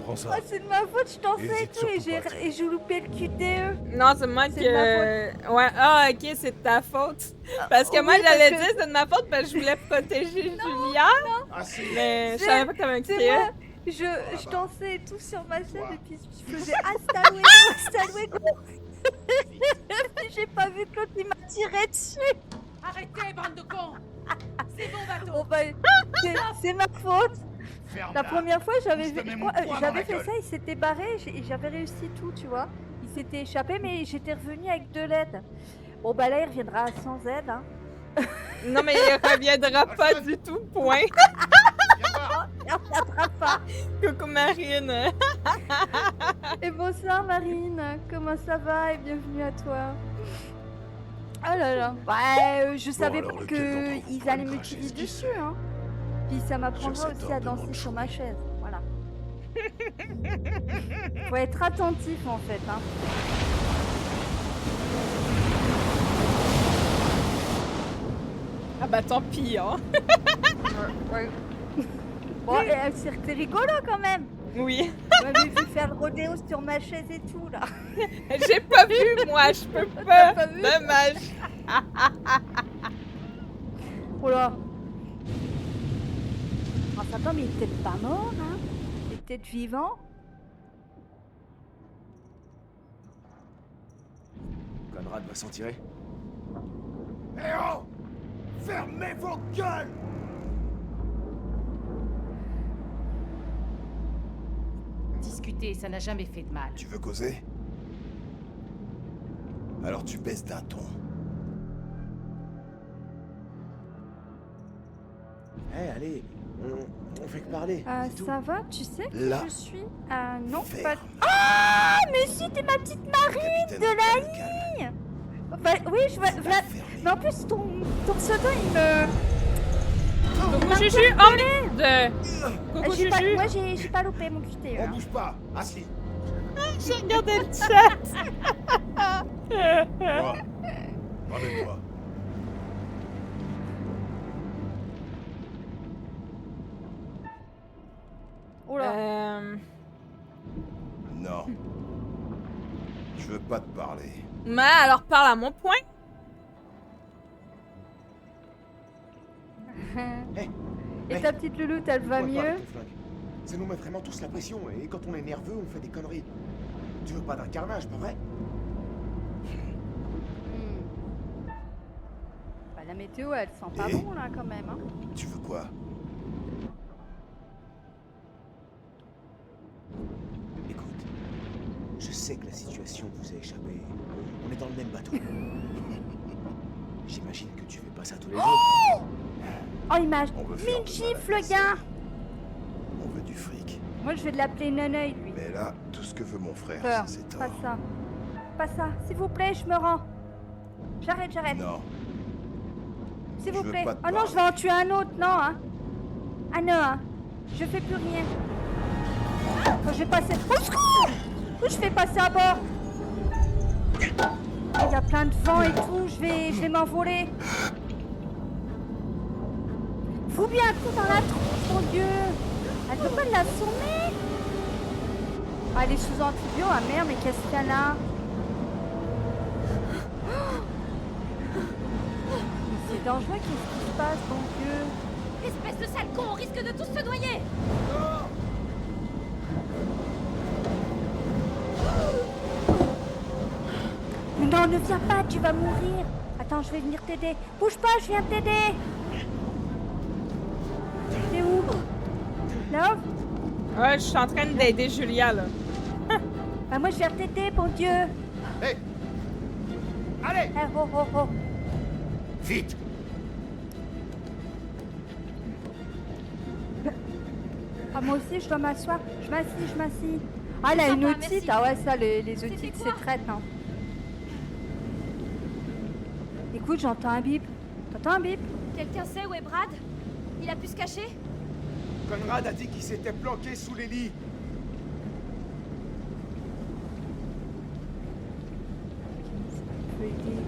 Prends ça. Oh, c'est de ma faute, je dansais et Hésite tout, et surtout pas, j'ai loupé le QTE. Non, c'est moi C'est de ma que. Ouais, ah, ok, c'est de ta faute. Parce que moi, oui, parce j'allais que- dire c'est de ma faute parce que je voulais protéger Julia. Ah, si. Mais je C'est- savais pas que t'avais un C'est QTE. moi, je dansais et tout sur ma chaise et puis je faisais hasta luego. J'ai pas vu que l'autre il m'a tiré dessus. Arrêtez, bande de cons! C'est bon, bateau! Bon bah, c'est ma faute. Ferme La première fois j'avais Je te vu, mets je mon crois, poing dans j'avais la fait gueule. ça, il s'était barré et j'avais réussi tout, tu vois. Il s'était échappé mais j'étais revenue avec 2 LED. Bon bah là il reviendra sans aide. Hein. Non, mais il reviendra pas du tout, point. Il reviendra pas. Coucou Marine. Et bonsoir Marine, comment ça va et bienvenue à toi. Oh là là. Ouais, je savais alors, pas lequel d'entre vous qu'ils pourrait allaient me me cracher tirer ce qui dessus, fait hein. Puis ça m'apprendra cet aussi à ordre de danser bonne sur ma chose. chaise. Voilà. Faut être attentif en fait, hein. Ah bah tant pis, hein. Ouais. Bon, c'est rigolo quand même. Oui. Vous m'avez vu faire le rodéo sur ma chaise et tout là. J'ai pas vu, moi, je peux T'as pas. pas vu? Dommage. Oh là. Ah, attends, mais il est peut-être pas mort, hein? Il est peut-être vivant? Conrad va s'en tirer. Eh oh! Fermez vos gueules! Discuter, ça n'a jamais fait de mal. Tu veux causer? Alors tu baisses d'un ton. Eh, allez, on fait que parler. c'est tout. Ça va, tu sais qui Là. je suis? Non, Ferme. pas... Ah, mais si, t'es ma petite Marine Capitaine, de la calme. ligne! Bah, oui, je vois... Mais en plus, ton pseudo, il me... Coucou Juju! Oh merde! Coucou J'ai pas- Juju! Moi, j'ai pas loupé mon QTE. On bouge pas. Assis. J'ai regardé le chat! Toi. Ramène-toi. Oh là. Non. Je veux pas te parler. Mais alors parle à mon point! Et ta petite louloute, elle va Toi, toi, mieux? avec ton flingue. Ça nous met vraiment tous la pression, et quand on est nerveux, on fait des conneries. Tu veux pas d'un carnage, pas vrai? Bah, la météo, elle sent pas Et bon, là, quand même, hein. Tu veux quoi? Écoute, je sais que la situation vous a échappé. On est dans le même bateau. J'imagine que tu fais pas ça tous les jours. Oh, il m'a On veut mis faire une de gifle, mal à le gars! On veut du fric. Moi, je vais l'appeler Naneuil, lui. Mais là, tout ce que veut mon frère, Peur, c'est tort. pas ça. Pas ça. S'il vous plaît, je me rends. J'arrête. Non. S'il vous je veux plaît. pas te Oh non, je vais en tuer un autre, non, hein. Ah non, hein. Je fais plus rien. Oh, je vais passer... Au secours! Je fais passer à bord. Il y a plein de vent et tout, je vais m'envoler. Fous bien un coup dans la tronche, mon Dieu. Elle peut pas l'assommer. Ah, elle est sous antibio, ah merde, mais qu'est-ce qu'il y a là? Mais c'est dangereux, qu'est-ce qui se passe, mon Dieu? Espèce de sale con, on risque de tous se noyer. Non, ne viens pas, tu vas mourir. Attends, je vais venir t'aider. Bouge pas, je viens t'aider. T'es où? Love? Ouais, je suis en train d'aider Julia, là. Bah moi, je viens t'aider, bon Dieu. Hé! Allez! Eh, oh, oh, oh. Vite! Ah, moi aussi, je dois m'asseoir. Je m'assis. Ah, elle a une sympa, otite. merci. Ah ouais, ça, les C'était otites, quoi? c'est traite, hein. Écoute, j'entends un bip. T'entends un bip? Quelqu'un sait où est Brad? Il a pu se cacher? Conrad a dit qu'il s'était planqué sous les lits. Je peux aider.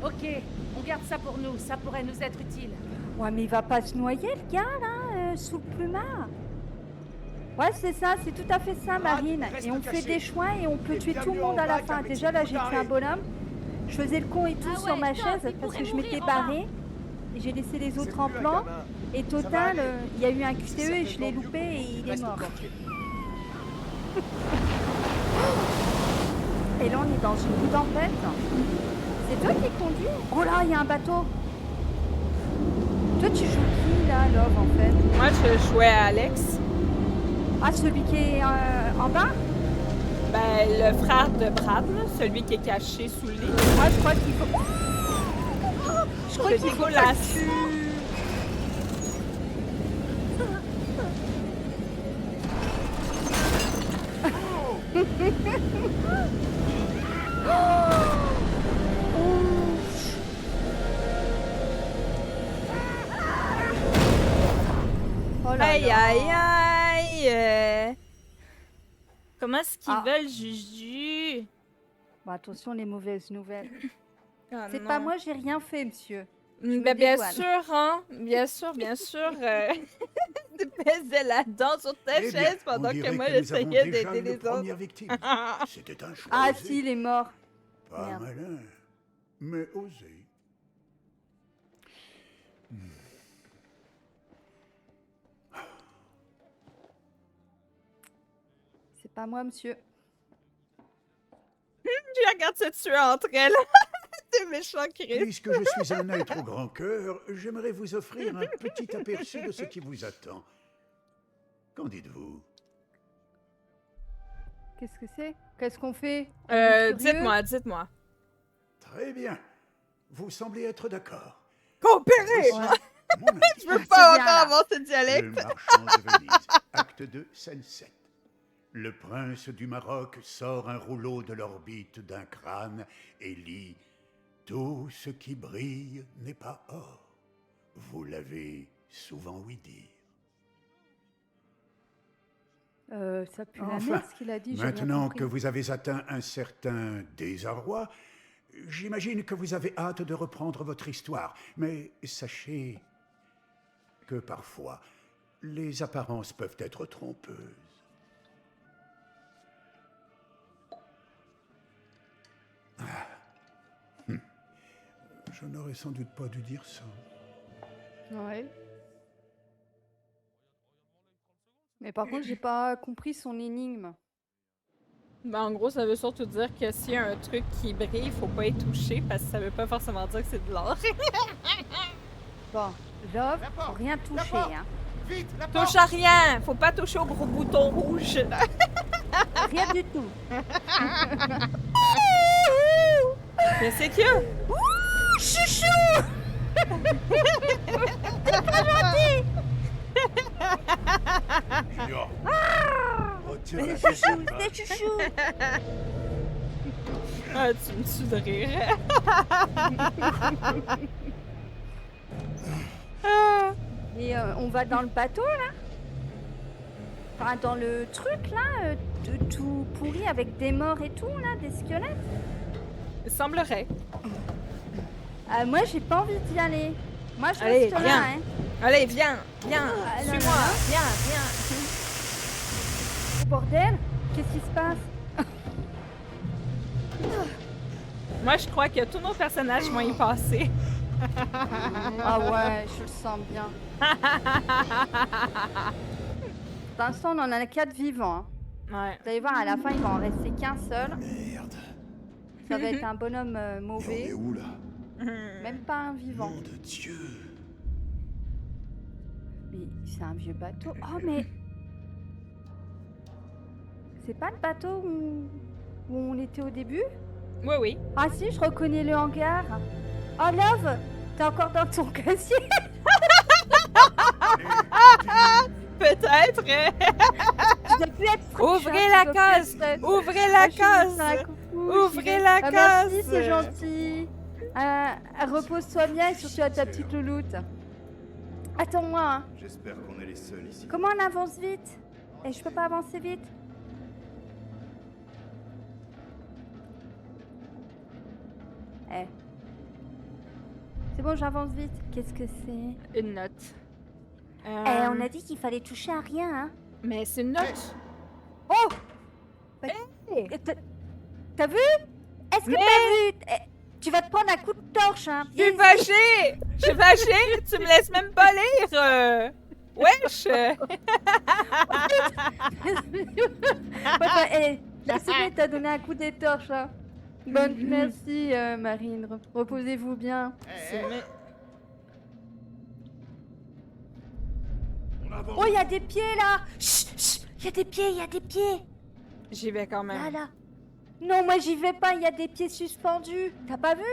Ok, on garde ça pour nous, ça pourrait nous être utile. Ouais, mais il va pas se noyer, le gars, là, sous le plumard. Ouais, c'est ça, c'est tout à fait ça, Marine. reste Et on fait caché. des choix et on peut Et tuer bien tout le mieux monde en à la bas fin. qu'avec Déjà, ses là, coups j'ai fait un d'arrêt. bonhomme. Je faisais le con et tout Ah sur ouais, ma top, chaise il parce pourrait que je mourir m'étais en bas. barrée. Et j'ai laissé les C'est autres en plus un plan. gamin. Et Ça va total, aller. il y a eu un Si QTE ça et fait je l'ai tant mieux loupé pour et vous. il est Reste mort. planqué. Et là, on est dans une tempête. C'est toi qui conduis? Oh là, il y a un bateau. Toi, tu joues qui, là, Love, en fait? Moi, je jouais à Alex. Ah, celui qui est en bas? Ben, le frère de Brad, là, celui qui est caché sous le lit. Ah, je crois qu'il faut... Je crois C'est qu'il faut pas dégueulasse. que tu- Oh là Aïe, là. aïe, aïe. Comment est-ce qu'ils Ah. veulent, Juju? Bon, attention, les mauvaises nouvelles. Ah, C'est non. pas moi, j'ai rien fait, monsieur. me Ben, bien dédouane. sûr, hein. Bien sûr. Tu pesais la dent sur ta Eh bien, chaise on pendant que dirait moi que nous avons j'essayais déjà d'aider une les première autres. victime. C'était un choix Ah osé. si, il est mort. Pas Merde. malin, mais osé. Pas moi, monsieur. Je regarde se tuer entre elles. C'est méchant, Chris. Puisque je suis un être au grand cœur, j'aimerais vous offrir un petit aperçu de ce qui vous attend. Qu'en dites-vous? Qu'est-ce que c'est? Qu'est-ce qu'on fait? On est curieux? Dites-moi. Très bien. Vous semblez être d'accord. Coopérer! Je veux pas encore avoir ce dialecte. Le marchand de Venise, acte 2, scène 7. Le prince du Maroc sort un rouleau de l'orbite d'un crâne et lit « Tout ce qui brille n'est pas or ». Vous l'avez souvent ouï dire. Ça pue la merde ce qu'il a dit. j'ai rien Maintenant compris. que vous avez atteint un certain désarroi, j'imagine que vous avez hâte de reprendre votre histoire. Mais sachez que parfois, les apparences peuvent être trompeuses. Je n'aurais sans doute pas dû dire ça. Ouais. Mais par contre, j'ai pas compris son énigme. Ben, en gros, ça veut surtout dire que s'il y a un truc qui brille, il faut pas y toucher parce que ça veut pas forcément dire que c'est de l'or. Bon, Love, faut rien toucher, hein. Vite, la Touche à rien! Faut pas toucher au gros bouton rouge. Rien du tout. Mais c'est que... Ouh, chouchou! C'est pas gentil! Junior, retire la C'est chouchou, tête, c'est chouchou! Ah, tu me tues de rire. Et on va dans le bateau, là? Enfin, dans le truc, là, tout pourri avec des morts et tout, là, des squelettes? Il semblerait. Moi, j'ai pas envie d'y aller. Moi, je Allez, reste viens. là, hein. Allez, viens, viens, Ah, là, suis-moi, là. viens, viens. Oh, bordel, qu'est-ce qui se passe? Moi, je crois que tous nos personnages vont y passer. Ah ouais, je le sens bien. Pour l'instant, on en a 4 vivants. Hein. Ouais. Vous allez voir, à la fin, il va en rester qu'un seul. Merde. Ça va être un bonhomme mauvais. Et on est où là? Même pas un vivant. Nom de Dieu. Mais c'est un vieux bateau. Oh, mais... C'est pas le bateau où on était au début? Oui, oui. Ah si, je reconnais le hangar. Oh, Love, t'es encore dans ton casier? Peut-être. Tu dois plus être fraîche, Ouvrez hein, la tu dois plus case. être fraîche. Ouvrez la Ah, je suis case. dans la coucou, Ouvrez la Ah, case. merci, c'est gentil. Repose-toi bien et surtout à ta petite louloute. Attends-moi. Hein. J'espère qu'on est les seuls ici. Comment on avance vite? Et je peux pas avancer vite? Eh. C'est bon, j'avance vite. Qu'est-ce que c'est? Une note. Eh, on a dit qu'il fallait toucher à rien, hein? Mais c'est une note. Oh! T'as vu? Est-ce que t'as vu? Eh, tu vas te prendre un coup de torche, hein? Je suis fâchée! Je suis fâchée! Tu me laisses même pas lire! Wesh! La semaine t'a donné un coup de torche, hein? Bonne, merci, Marine. Reposez-vous bien. Oh, il y a des pieds, là! Chut, chut! Il y a des pieds, il y a des pieds! J'y vais quand même. Là, là. Non, moi, j'y vais pas, il y a des pieds suspendus. T'as pas vu?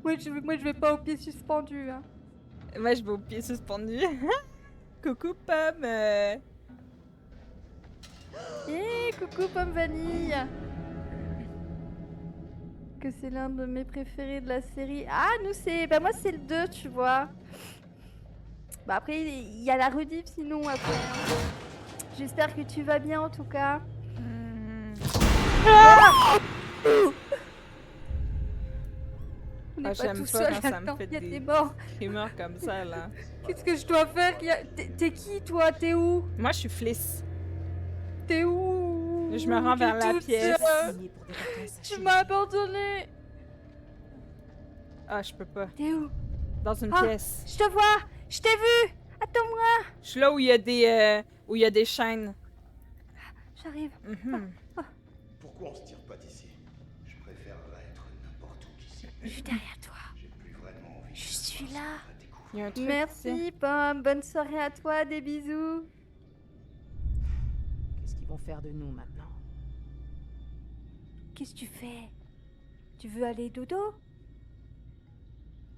Moi, je vais pas aux pieds suspendus, hein. Moi, je vais aux pieds suspendus. Coucou, Pomme. Coucou, Pomme Vanille. Que c'est l'un de mes préférés de la série. Ah, nous, c'est... Bah, moi, c'est le 2, tu vois. Bah, après, il y a la rediff, sinon, après. Hein. J'espère que tu vas bien, en tout cas. On n'est pas J'aime tout pas seul quand ça me là-dedans, fait il y a des des morts. rumeurs comme ça, là. Qu'est-ce que je dois faire? T'es qui, toi? T'es où? Moi, je suis Fliss. T'es où? Je me rends vers la toute pièce. seule. Tu m'as abandonné. Ah, je peux pas. T'es où? Dans une Ah, pièce. Je te vois! Je t'ai vu! Attends-moi! Je suis là où il y a des chaînes. j'arrive. Pourquoi on se tire pas d'ici? Je préférerais être n'importe où qu'ici. Je suis derrière toi. J'ai plus vraiment envie. Je suis là. Il y a un truc Merci, ici. Pomme. Bonne soirée à toi. Des bisous. Qu'est-ce qu'ils vont faire de nous maintenant? Qu'est-ce que tu fais? Tu veux aller dodo?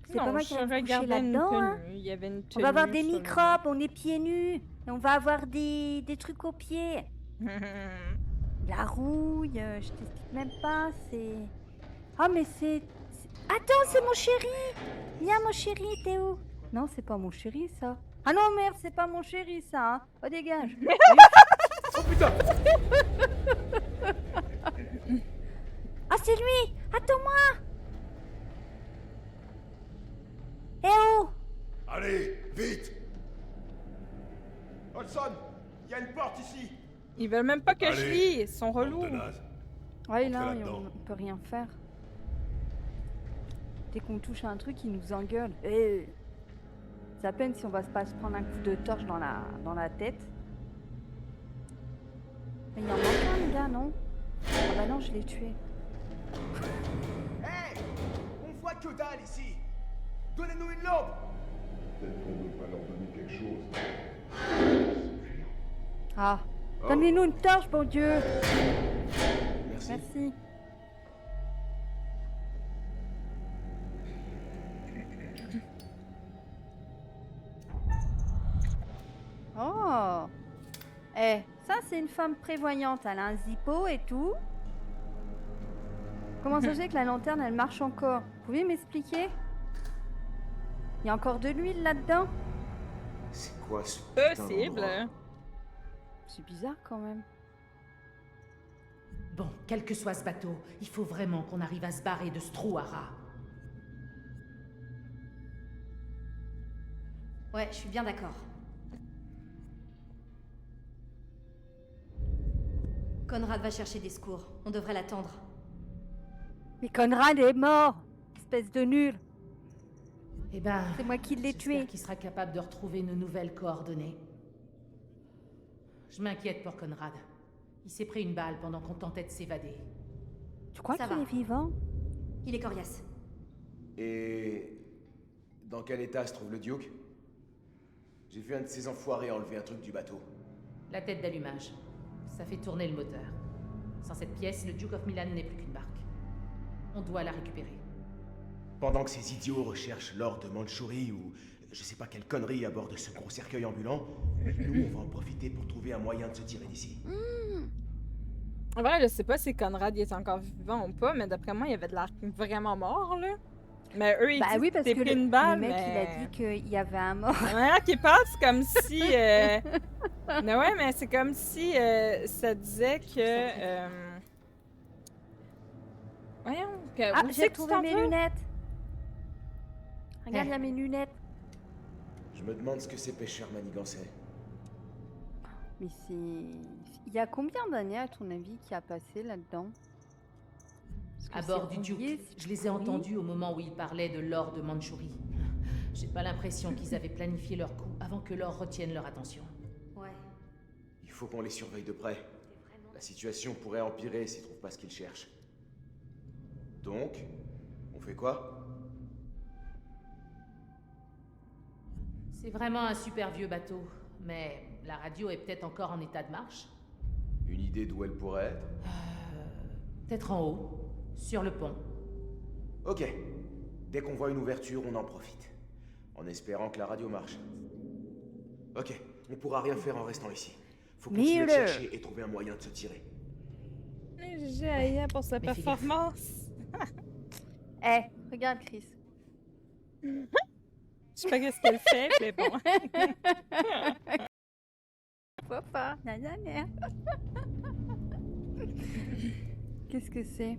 C'est Non, pas moi je qui vais me coucher regardais une là-dedans, hein. tenue. Il y avait une On va avoir tenue des sur le- microbes, on est pieds nus. Et on va avoir des trucs aux pieds. La rouille, je t'explique même pas, c'est... Ah mais c'est... Attends, c'est mon chéri. Viens mon chéri, t'es où? Non, c'est pas mon chéri ça. Ah non merde, c'est pas mon chéri ça, hein. Oh dégage. Oh putain! Ah c'est lui. Attends-moi. Eh oh. Allez, vite! Olson, il y a une porte ici! Ils veulent même pas que je Allez, lis, ils sont relous. Ouais là, là-dedans. on peut rien faire. Dès qu'on touche à un truc, il nous engueule. C'est à peine si on va pas se prendre un coup de torche dans la tête. Mais il y en manque un, les gars, non? Ah bah non, je l'ai tué. Hey! On voit que dalle ici! Donnez-nous une lampe! Peut-être qu'on devrait leur donner quelque chose. Ah, donnez-nous une torche, bon Dieu! Merci. Merci. Oh! Eh, ça c'est une femme prévoyante, elle a un zippo et tout. Comment ça se fait que la lanterne elle marche encore? Vous pouvez m'expliquer? Il y a encore de l'huile là-dedans? C'est quoi ce putain Possible. d'endroit? C'est bizarre quand même. Bon, quel que soit ce bateau, il faut vraiment qu'on arrive à se barrer de ce trou à rats. Ouais, je suis bien d'accord. Conrad va chercher des secours. On devrait l'attendre. Mais Conrad est mort! Espèce de nul! Eh ben, C'est moi qui l'ai tué. j'espère qu'il sera capable de retrouver nos nouvelles coordonnées. Je m'inquiète pour Conrad. Il s'est pris une balle pendant qu'on tentait de s'évader. Tu crois Ça qu'il va. est vivant? Il est coriace. Et dans quel état se trouve le Duke? J'ai vu un de ces enfoirés enlever un truc du bateau. La tête d'allumage. Ça fait tourner le moteur. Sans cette pièce, le Duke of Milan n'est plus qu'une barque. On doit la récupérer. Pendant que ces idiots recherchent l'or de Mandchourie ou je sais pas quelle connerie à bord de ce gros cercueil ambulant, nous on va en profiter pour trouver un moyen de se tirer d'ici. En vrai, je sais pas si Conrad il est encore vivant ou pas, mais d'après moi, il avait de l'air vraiment mort, là. Mais eux, ils Bah disent oui, que parce t'es que pris le une balle, mec, mais... il a dit qu'il y avait un mort. La manière qu'il parle, c'est comme si... Mais ouais, mais c'est comme si ça disait que... Voyons, que... Ah, où j'ai c'est que tu retrouvé t'en mes vas? lunettes. Regarde, il y a mes lunettes. Je me demande ce que ces pêcheurs manigançaient. Mais c'est... Il y a combien d'années, à ton avis, qui a passé là-dedans? Parce que À c'est bord du rouillé, Duke, c'est je les ai pourri. entendus au moment où ils parlaient de l'or de Mandchourie. J'ai pas l'impression qu'ils avaient planifié leur coup avant que l'or retienne leur attention. Ouais. Il faut qu'on les surveille de près. La situation pourrait empirer s'ils trouvent pas ce qu'ils cherchent. Donc, on fait quoi? C'est vraiment un super vieux bateau, mais la radio est peut-être encore en état de marche. Une idée d'où elle pourrait être? Peut-être en haut, sur le pont. Ok. Dès qu'on voit une ouverture, on en profite. En espérant que la radio marche. Ok, on pourra rien faire en restant ici. Faut continuer de Mille. chercher et trouver un moyen de se tirer. J'ai Aya pour sa Mais fais performance. Eh, regarde, Chris. Je sais pas qu'est-ce qu'elle fait, mais bon. Papa, nanana. Qu'est-ce que c'est?